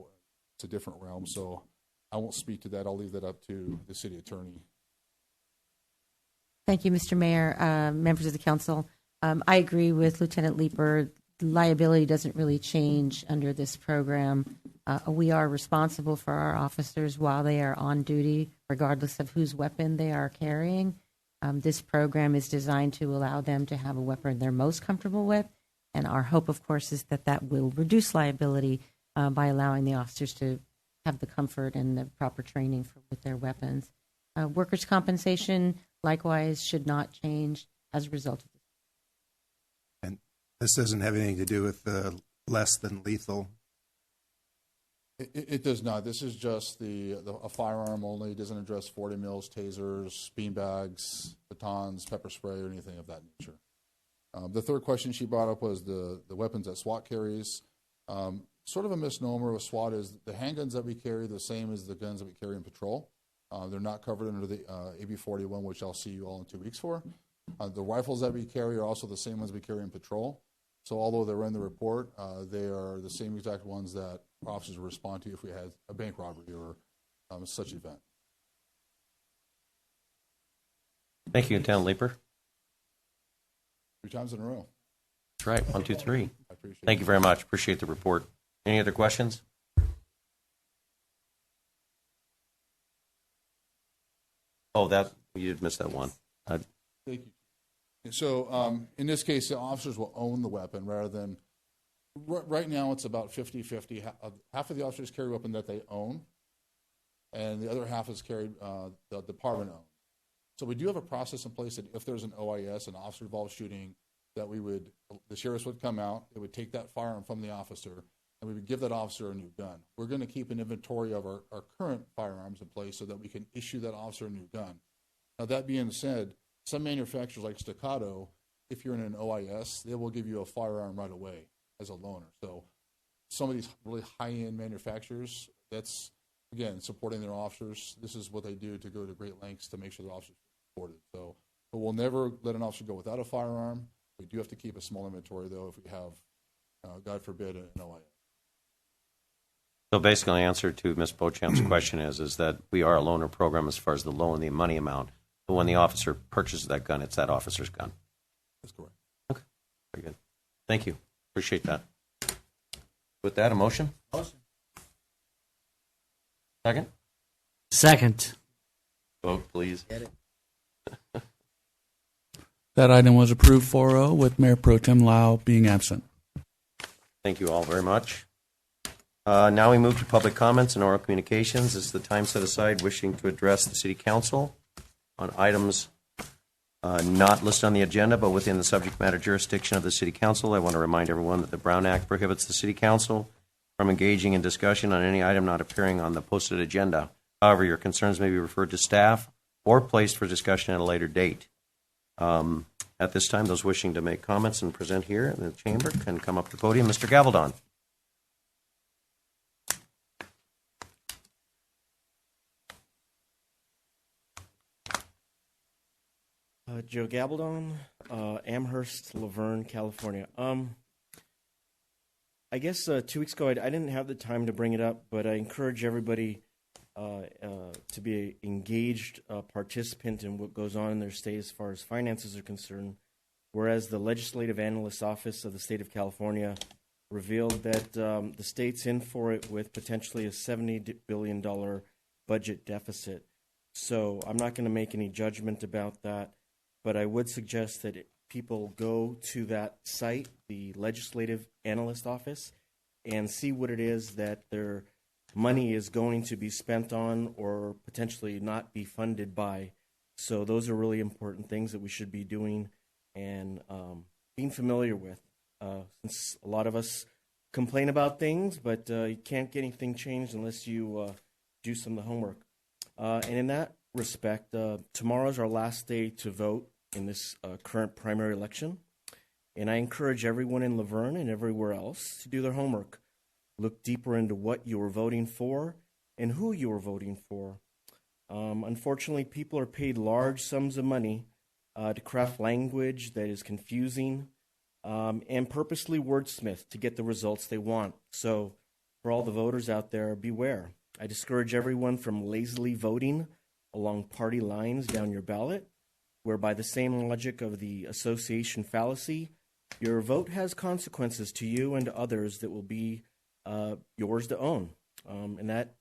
it's a different realm. So I won't speak to that. I'll leave that up to the city attorney. Thank you, Mr. Mayor, members of the council. I agree with Lieutenant Leeper. Liability doesn't really change under this program. We are responsible for our officers while they are on duty, regardless of whose weapon they are carrying. This program is designed to allow them to have a weapon they're most comfortable with. And our hope, of course, is that that will reduce liability by allowing the officers to have the comfort and the proper training with their weapons. Workers' compensation, likewise, should not change as a result of this. And this doesn't have anything to do with less than lethal. It does not. This is just a firearm only. It doesn't address 40 mils, tasers, beanbags, batons, pepper spray, or anything of that nature. The third question she brought up was the weapons that SWAT carries. Sort of a misnomer with SWAT is the handguns that we carry the same as the guns that we carry in patrol. They're not covered under the AB 41, which I'll see you all in 2 weeks for. The rifles that we carry are also the same ones we carry in patrol. So although they're in the report, they are the same exact ones that officers would respond to if we had a bank robbery or such event. Thank you, Lieutenant Leeper. 3 times in a row. That's right. 1, 2, 3. I appreciate Thank you very much. Appreciate the report. Any other questions? Oh, that you did miss that one. Thank you. So in this case, the officers will own the weapon rather than right now it's about 50-50. Half of the officers carry a weapon that they own, and the other half is carried the department owns. So we do have a process in place that if there's an OIS, an officer-involved shooting, that the sheriffs would come out, they would take that firearm from the officer, and we would give that officer a new gun. We're going to keep an inventory of our current firearms in place so that we can issue that officer a new gun. Now, that being said, some manufacturers like Staccato, if you're in an OIS, they will give you a firearm right away as a loaner. So some of these really high-end manufacturers, that's, again, supporting their officers. This is what they do to go to great lengths to make sure their officers are supported. So, but we'll never let an officer go without a firearm. We do have to keep a small inventory, though, if we have, God forbid, an OIS. So basically, the answer to Ms. Beauchamp's question is that we are a loaner program as far as the loan, the money amount. But when the officer purchases that gun, it's that officer's gun. That's correct. Okay, very good. Thank you. Appreciate that. With that, a motion? Motion. Second? Second. Vote, please. Get it. That item was approved 4-0 with Mayor Pro Tem Lau being absent. Thank you all very much. Now we move to public comments and oral communications. This is the time set aside wishing to address the City Council on items not listed on the agenda, but within the subject matter jurisdiction of the City Council. I want to remind everyone that the Brown Act prohibits the City Council from engaging in discussion on any item not appearing on the posted agenda. However, your concerns may be referred to staff or placed for discussion at a later date. At this time, those wishing to make comments and present here in the chamber can come up to the podium. Mr. Gavaldon. Joe Gabaldon, Amherst, Laverne, California. I guess 2 weeks ago I didn't have the time to bring it up, but I encourage everybody to be an engaged participant in what goes on in their state as far as finances are concerned. Whereas the Legislative Analyst Office of the state of California revealed that the state's in for it with potentially a $70 billion budget deficit. So I'm not going to make any judgment about that, but I would suggest that people go to that site, the Legislative Analyst Office, and see what it is that their money is going to be spent on or potentially not be funded by. So those are really important things that we should be doing and being familiar with. Since a lot of us complain about things, but you can't get anything changed unless you do some of the homework. And in that respect, tomorrow's our last day to vote in this current primary election. And I encourage everyone in Laverne and everywhere else to do their homework. Look deeper into what you were voting for and who you were voting for. Unfortunately, people are paid large sums of money to craft language that is confusing, and purposely wordsmith to get the results they want. So for all the voters out there, beware. I discourage everyone from lazily voting along party lines down your ballot, where by the same logic of the association fallacy, your vote has consequences to you and to others that will be yours to own. And that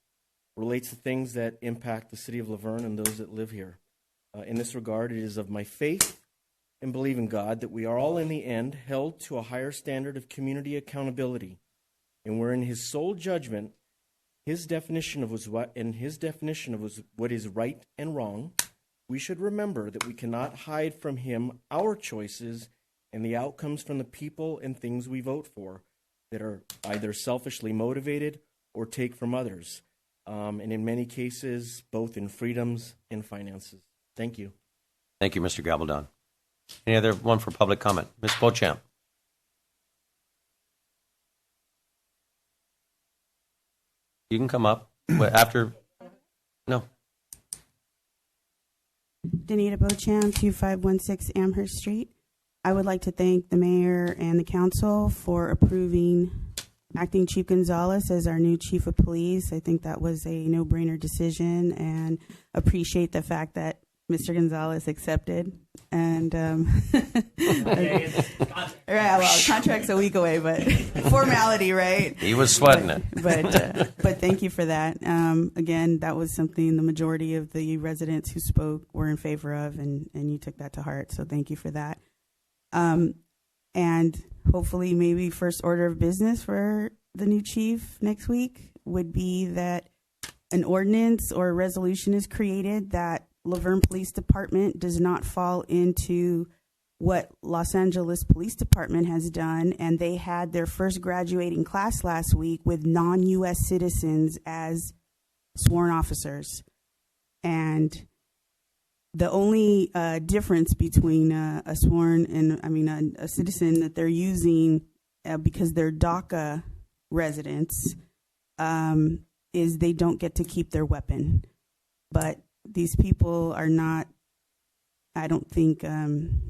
relates to things that impact the city of Laverne and those that live here. In this regard, it is of my faith and believe in God that we are all in the end held to a higher standard of community accountability. And where in his sole judgment, his definition of what is right and wrong, we should remember that we cannot hide from him our choices and the outcomes from the people and things we vote for that are either selfishly motivated or take from others. And in many cases, both in freedoms and finances. Thank you. Thank you, Mr. Gabaldon. Any other one for public comment? Ms. Beauchamp. You can come up after. No. Danita Beauchamp, 2516 Amherst Street. I would like to thank the mayor and the council for approving Acting Chief Gonzalez as our new chief of police. I think that was a no-brainer decision, and appreciate the fact that Mr. Gonzalez accepted. And right, well, contract's a week away, but formality, right? He was sweating it. But thank you for that. Again, that was something the majority of the residents who spoke were in favor of, and you took that to heart. So thank you for that. And hopefully, maybe first order of business for the new chief next week would be that an ordinance or a resolution is created that Laverne Police Department does not fall into what Los Angeles Police Department has done, and they had their first graduating class last week with non-U.S. citizens as sworn officers. And the only difference between a sworn and, a citizen that they're using because they're DACA residents is they don't get to keep their weapon. But these people are not, I don't think,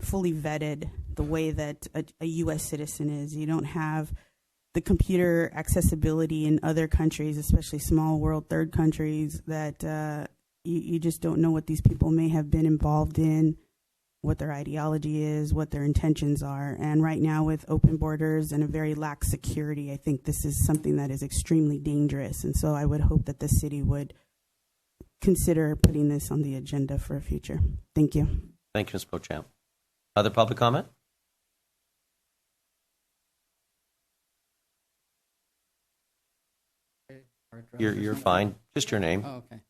fully vetted the way that a U.S. citizen is. You don't have the computer accessibility in other countries, especially small world third countries, that you just don't know what these people may have been involved in, what their ideology is, what their intentions are. And right now, with open borders and a very lax security, I think this is something that is extremely dangerous. And so I would hope that the city would consider putting this on the agenda for a future. Thank you. Thank you, Ms. Beauchamp. Other public comment? You're fine. Just your name. Oh, okay.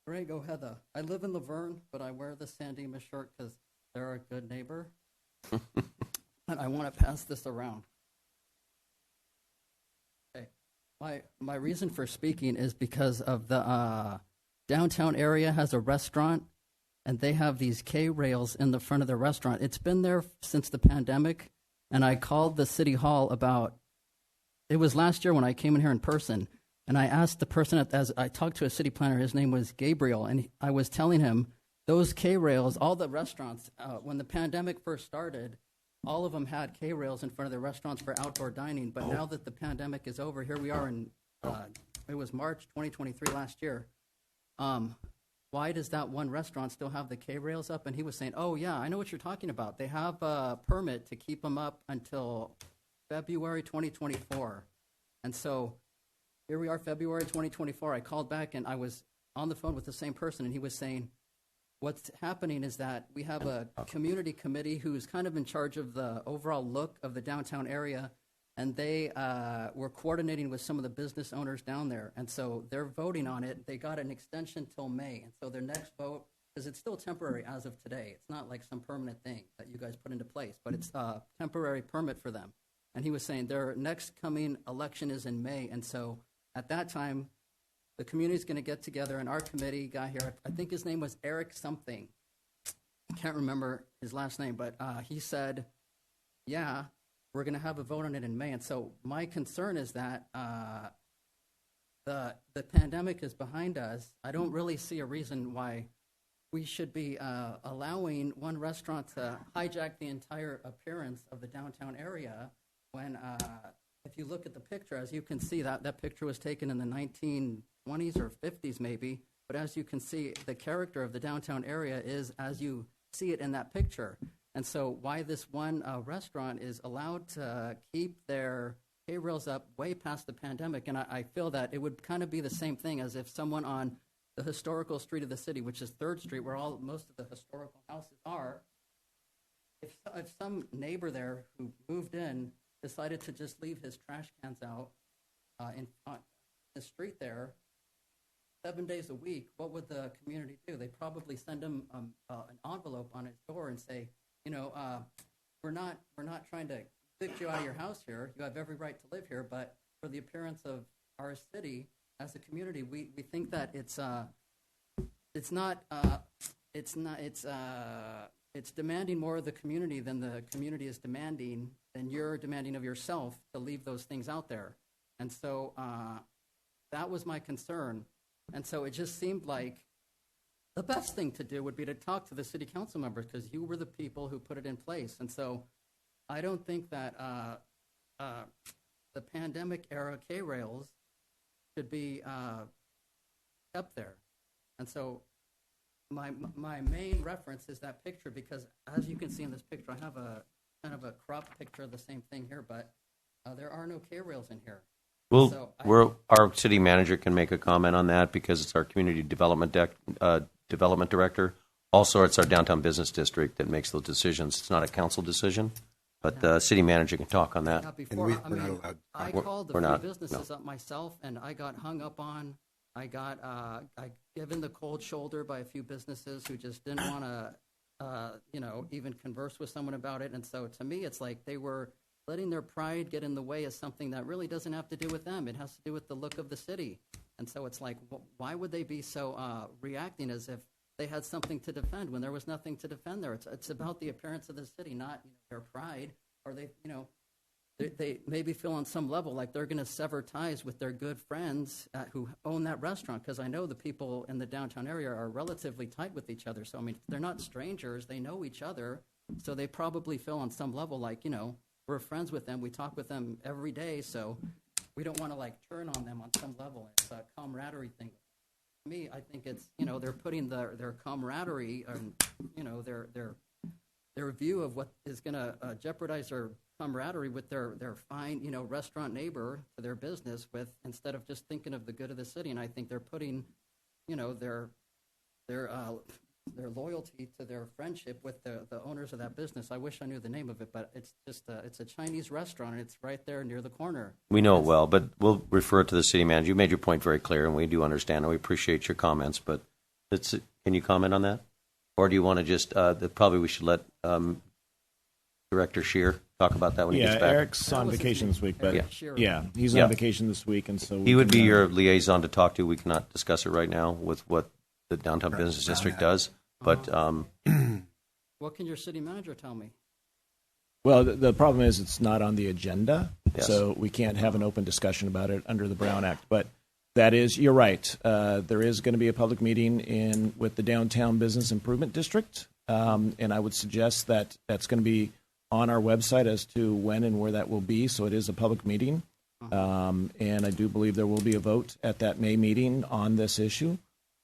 Grego Heather. I live in Laverne, but I wear the San Dimas shirt because they're a good neighbor. And I want to pass this around. Okay. My reason for speaking is because of the downtown area has a restaurant, and they have these K-rails in the front of the restaurant. It's been there since the pandemic, and I called the city hall about, it was last year when I came in here in person, and I asked the person, as I talked to a city planner, his name was Gabriel, and I was telling him, those K-rails, all the restaurants, when the pandemic first started, all of them had K-rails in front of their restaurants for outdoor dining, but now that the pandemic is over, here we are in, it was March 2023 last year, why does that one restaurant still have the K-rails up? And he was saying, oh, yeah, I know what you're talking about. They have a permit to keep them up until February 2024. And so here we are, February 2024. I called back, and I was on the phone with the same person, and he was saying, what's happening is that we have a community committee who's kind of in charge of the overall look of the downtown area, and they were coordinating with some of the business owners down there. And so they're voting on it. They got an extension till May. And so their next vote, because it's still temporary as of today. It's not like some permanent thing that you guys put into place, but it's a temporary permit for them. And he was saying their next coming election is in May. And so at that time, the community's going to get together, and our committee guy here, I think his name was Eric something. I can't remember his last name, but he said, yeah, we're going to have a vote on it in May. And so my concern is that the pandemic is behind us. I don't really see a reason why we should be allowing one restaurant to hijack the entire appearance of the downtown area when, if you look at the picture, as you can see, that picture was taken in the 1920s or 50s maybe, but as you can see, the character of the downtown area is as you see it in that picture. And so why this one restaurant is allowed to keep their hay rails up way past the pandemic, and I feel that it would kind of be the same thing as if someone on the historical street of the city, which is 3rd Street, where most of the historical houses are, if some neighbor there who moved in decided to just leave his trash cans out on the street there 7 days a week, what would the community do? They'd probably send him an envelope on his door and say, we're not trying to kick you out of your house here. You have every right to live here, but for the appearance of our city as a community, we think that it's demanding more of the community than the community is demanding, than you're demanding of yourself to leave those things out there. And so that was my concern. And so it just seemed like the best thing to do would be to talk to the city council members, because you were the people who put it in place. And so I don't think that the pandemic era K-rails should be up there. And so my main reference is that picture, because as you can see in this picture, I have a kind of a cropped picture of the same thing here, but there are no K-rails in here. Well, So our city manager can make a comment on that because it's our community development director. Also, it's our downtown business district that makes those decisions. It's not a council decision, but the city manager can talk on that. Not before. I called the few businesses up myself, and I got hung up on. I given the cold shoulder by a few businesses who just didn't want to, even converse with someone about it. And so to me, it's like they were letting their pride get in the way of something that really doesn't have to do with them. It has to do with the look of the city. And so it's like, why would they be so reacting as if they had something to defend when there was nothing to defend there? It's about the appearance of the city, not their pride. Or they maybe feel on some level like they're going to sever ties with their good friends who own that restaurant, because I know the people in the downtown area are relatively tight with each other. So, I mean, they're not strangers. They know each other. So they probably feel on some level like, we're friends with them. We talk with them every day. So we don't want to turn on them on some level. It's a camaraderie thing. To me, I think it's, they're putting their camaraderie and, their view of what is going to jeopardize their camaraderie with their fine, restaurant neighbor to their business with, instead of just thinking of the good of the city. And I think they're putting, their loyalty to their friendship with the owners of that business. I wish I knew the name of it, but it's just it's a Chinese restaurant, and it's right there near the corner. We know it well, but we'll refer it to the city manager. You made your point very clear, and we do understand, and we appreciate your comments. But can you comment on that? Or do you want to just, probably we should let Director Scheer talk about that when he gets back? Eric's on vacation this week, but he's Yeah. on vacation this week, and so He would be your liaison to talk to. We cannot discuss it right now with what the downtown business district does. But what can your city manager tell me? Well, the problem is it's not on the agenda, Yes. so we can't have an open discussion about it under the Brown Act. But that is, you're right. There is going to be a public meeting with the Downtown Business Improvement District, and I would suggest that that's going to be on our website as to when and where that will be. So it is a public meeting, and I do believe there will be a vote at that May meeting on this issue.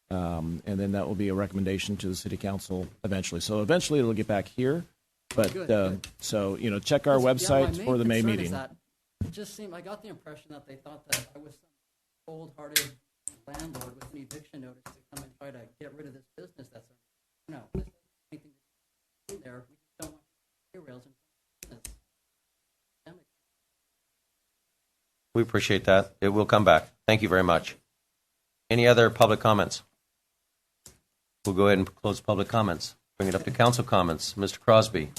And then that will be a recommendation to the city council eventually. So eventually it'll get back here, but Good. so check our website for the May meeting. It just seemed, I got the impression that they thought that I was some cold-hearted landlord with an eviction notice to come and try to get rid of this business. This doesn't have anything to do there. We just don't want rails in business. we appreciate that. It will come back. Thank you very much. Any other public comments? We'll go ahead and close public comments. Bring it up to council comments. Mr. Crosby.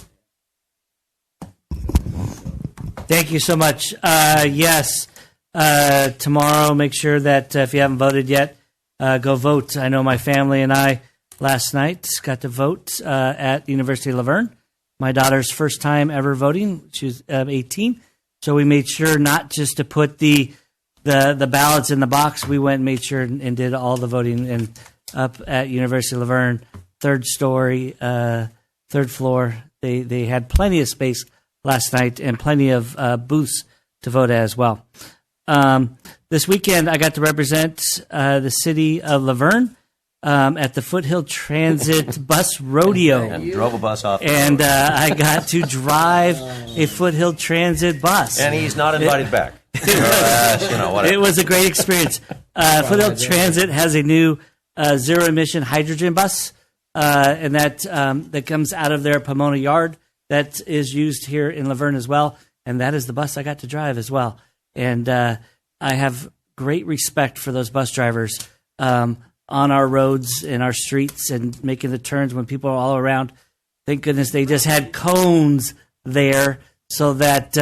Thank you so much. Yes, tomorrow, make sure that if you haven't voted yet, go vote. I know my family and I last night got to vote at the University of Laverne. My daughter's first time ever voting. She was 18. So we made sure not just to put the ballots in the box. We went and made sure and did all the voting up at University of Laverne. third floor. They had plenty of space last night and plenty of booths to vote at as well. This weekend, I got to represent the city of Laverne at the Foothill Transit Bus Rodeo. And drove a bus off. And I got to drive a Foothill Transit bus. And he's not invited back. Whatever. It was a great experience. Foothill Transit has a new zero-emission hydrogen bus, and that comes out of their Pomona yard. That is used here in Laverne as well, and that is the bus I got to drive as well. And I have great respect for those bus drivers on our roads and our streets and making the turns when people are all around. Thank goodness they just had cones there so that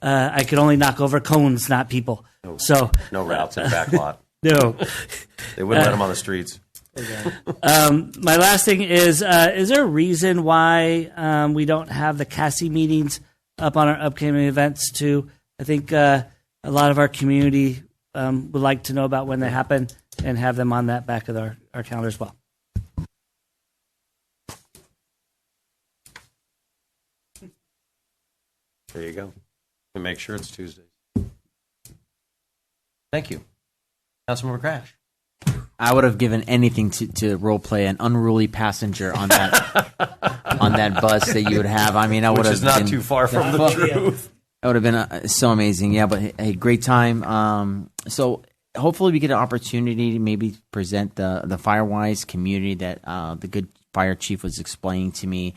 I could only knock over cones, not people. No routes in the back lot. No. They wouldn't let them on the streets. My last thing is there a reason why we don't have the CASI meetings up on our upcoming events too? I think a lot of our community would like to know about when they happen and have them on that back of our calendar as well. There you go. And make sure it's Tuesdays. Thank you. Councilmember Crash. I would have given anything to role play an unruly passenger on that bus that you would have. I mean, I would have. Which is not too far from the truth. That would have been so amazing. Yeah, but hey, great time. So hopefully we get an opportunity to maybe present the Firewise community that the good fire chief was explaining to me.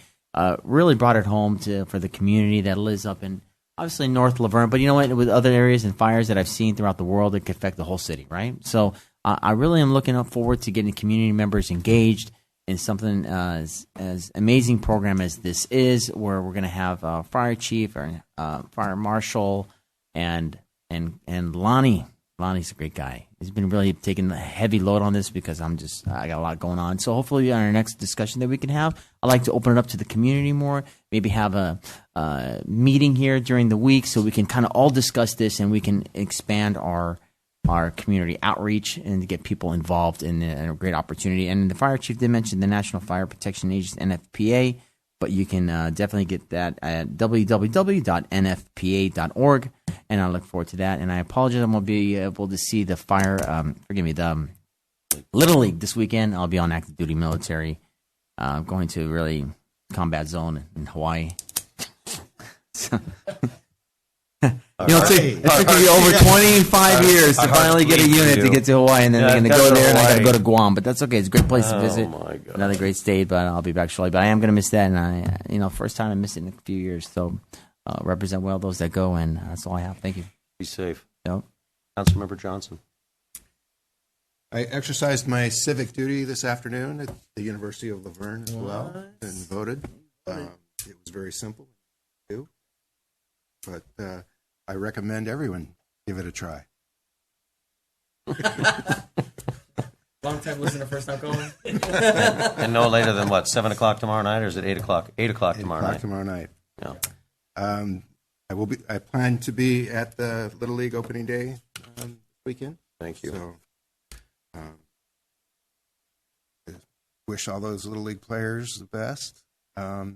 Really brought it home for the community that lives up in obviously North Laverne. But you know what? With other areas and fires that I've seen throughout the world, it could affect the whole city, right? So I really am looking forward to getting community members engaged in something as amazing program as this is, where we're going to have a fire chief or fire marshal and Lonnie. Lonnie's a great guy. He's been really taking a heavy load on this because I got a lot going on. So hopefully on our next discussion that we can have, I'd like to open it up to the community more, maybe have a meeting here during the week so we can kind of all discuss this and we can expand our community outreach and to get people involved in a great opportunity. And the fire chief did mention the National Fire Protection Agency, NFPA, but you can definitely get that at www.nfpa.org, and I look forward to that. And I apologize, I'm going to be able to see the the Little League this weekend. I'll be on active duty military, going to really combat zone in Hawaii. It took me over 25 years to finally get a unit to get to Hawaii, and then they're going to go there, and I got to go to Guam. But that's okay. It's a great place to visit. My God. Another great state, but I'll be back shortly. But I am going to miss that, and first time I missed it in a few years. So represent well those that go, and that's all I have. Thank you. Be safe. Yep. Councilmember Johnson. I exercised my civic duty this afternoon at the University of Laverne as well and voted. It was very simple to do, but I recommend everyone give it a try. Long time listener, first time calling. And no later than what, 7 o'clock tomorrow night, or is it 8 o'clock? 8 o'clock tomorrow night. Tomorrow night. Yeah. I plan to be at the Little League opening day weekend. Thank you. So, wish all those Little League players the best. That's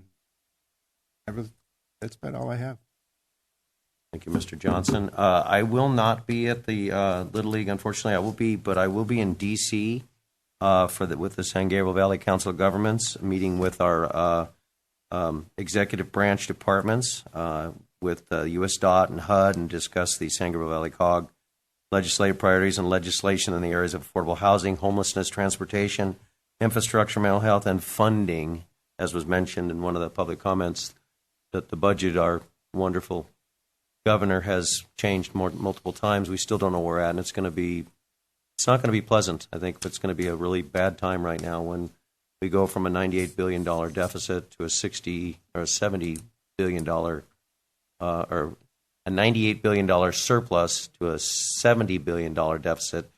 about all I have. Thank you, Mr. Johnson. I will not be at the Little League, unfortunately. But I will be in D.C. With the San Gabriel Valley Council of Governments, meeting with our executive branch departments, with U.S. DOT and HUD, and discuss the San Gabriel Valley COG legislative priorities and legislation in the areas of affordable housing, homelessness, transportation, infrastructure, mental health, and funding. As was mentioned in one of the public comments, that the budget, our wonderful governor, has changed multiple times. We still don't know where we're at, and it's not going to be pleasant. I think it's going to be a really bad time right now when we go from a $98 billion deficit to a $60 or $70 billion, or a $98 billion surplus to a $70 billion deficit,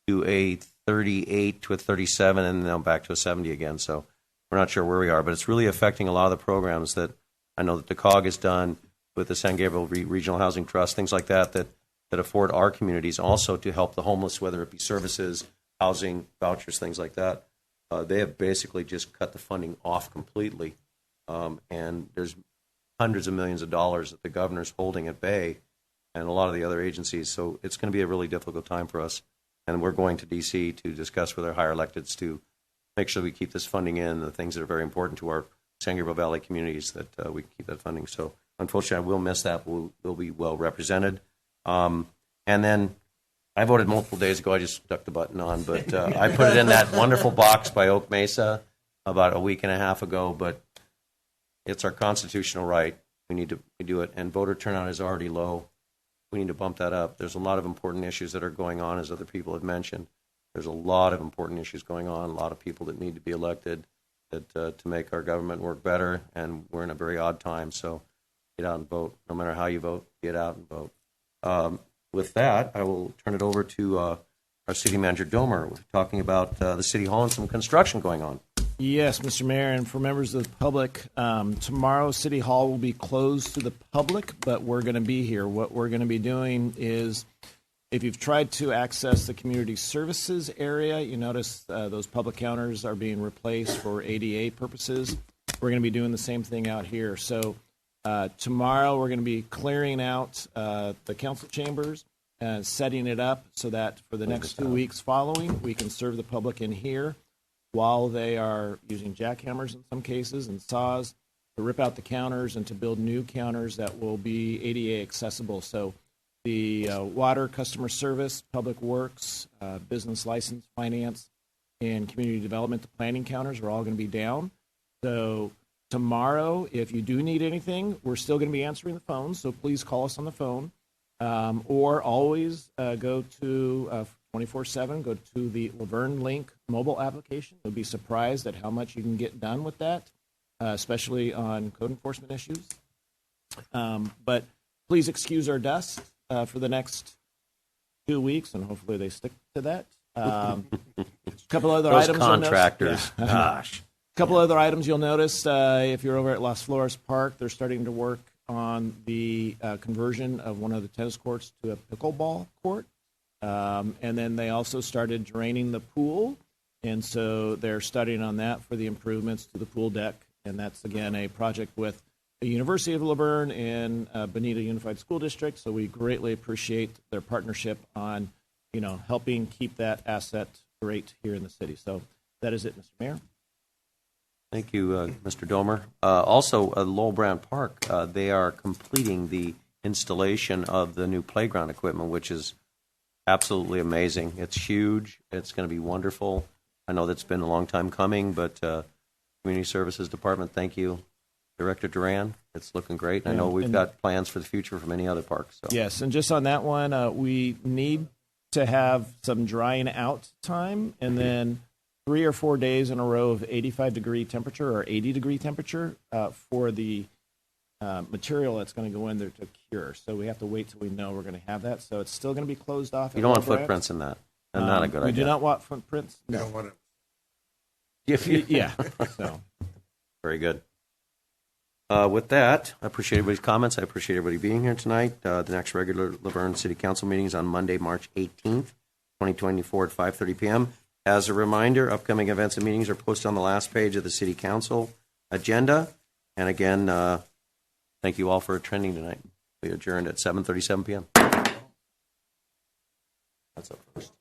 to a 38 to a 37, and now back to a 70 again. So we're not sure where we are, but it's really affecting a lot of the programs that I know that the COG has done with the San Gabriel Regional Housing Trust, things like that afford our communities also to help the homeless, whether it be services, housing, vouchers, things like that. They have basically just cut the funding off completely, and there's hundreds of millions of dollars that the governor's holding at bay, and a lot of the other agencies. So it's going to be a really difficult time for us, and we're going to D.C. to discuss with our higher electeds to make sure we keep this funding in, the things that are very important to our San Gabriel Valley communities, that we can keep that funding. So unfortunately, I will miss that. We'll be well represented. And then I voted multiple days ago. I just stuck the button on, but I put it in that wonderful box by Oak Mesa about a week and a half ago. But it's our constitutional right. We need to do it. And voter turnout is already low. We need to bump that up. There's a lot of important issues that are going on, as other people have mentioned. There's a lot of important issues going on, a lot of people that need to be elected to make our government work better, and we're in a very odd time. So get out and vote. No matter how you vote, get out and vote. With that, I will turn it over to our city manager, Domer, talking about the city hall and some construction going on. Yes, Mr. Mayor, and for members of the public, tomorrow City Hall will be closed to the public, but we're going to be here. What we're going to be doing is, if you've tried to access the community services area, you notice those public counters are being replaced for ADA purposes. We're going to be doing the same thing out here. So tomorrow we're going to be clearing out the council chambers and setting it up so that for the next 2 weeks following, we can serve the public in here while they are using jackhammers in some cases and saws to rip out the counters and to build new counters that will be ADA accessible. So the water, customer service, public works, business license, finance, and community development, the planning counters are all going to be down. So tomorrow, if you do need anything, we're still going to be answering the phone, so please call us on the phone. Or always go to 24/7, go to the Laverne Link mobile application. You'll be surprised at how much you can get done with that, especially on code enforcement issues. But please excuse our dust for the next 2 weeks, and hopefully they stick to that. A couple other Those items. contractors, gosh. A couple other items you'll notice if you're over at Las Flores Park, they're starting to work on the conversion of one of the tennis courts to a pickleball court. And then they also started draining the pool, and so they're studying on that for the improvements to the pool deck. And that's, again, a project with the University of Laverne and Bonita Unified School District. So we greatly appreciate their partnership on, helping keep that asset great here in the city. So that is it, Mr. Mayor. Thank you, Mr. Domer. Also, Lowell Brown Park, they are completing the installation of the new playground equipment, which is absolutely amazing. It's huge. It's going to be wonderful. I know that's been a long time coming, but Community Services Department, thank you. Director Duran, it's looking great. And I know we've got plans for the future for many other parks. So. Yes, and just on that one, we need to have some drying out time, and then 3 or 4 days in a row of 85-degree temperature or 80-degree temperature for the material that's going to go in there to cure. So we have to wait till we know we're going to have that. So it's still going to be closed off. You don't want footprints in that. That's not a good idea. We do not want footprints. You don't want it. Yeah. So very good. With that, I appreciate everybody's comments. I appreciate everybody being here tonight. The next regular Laverne City Council meeting is on Monday, March 18th, 2024 at 5:30 p.m. As a reminder, upcoming events and meetings are posted on the last page of the City Council agenda. And again, thank you all for attending tonight. We adjourned at 7:37 p.m. That's up first.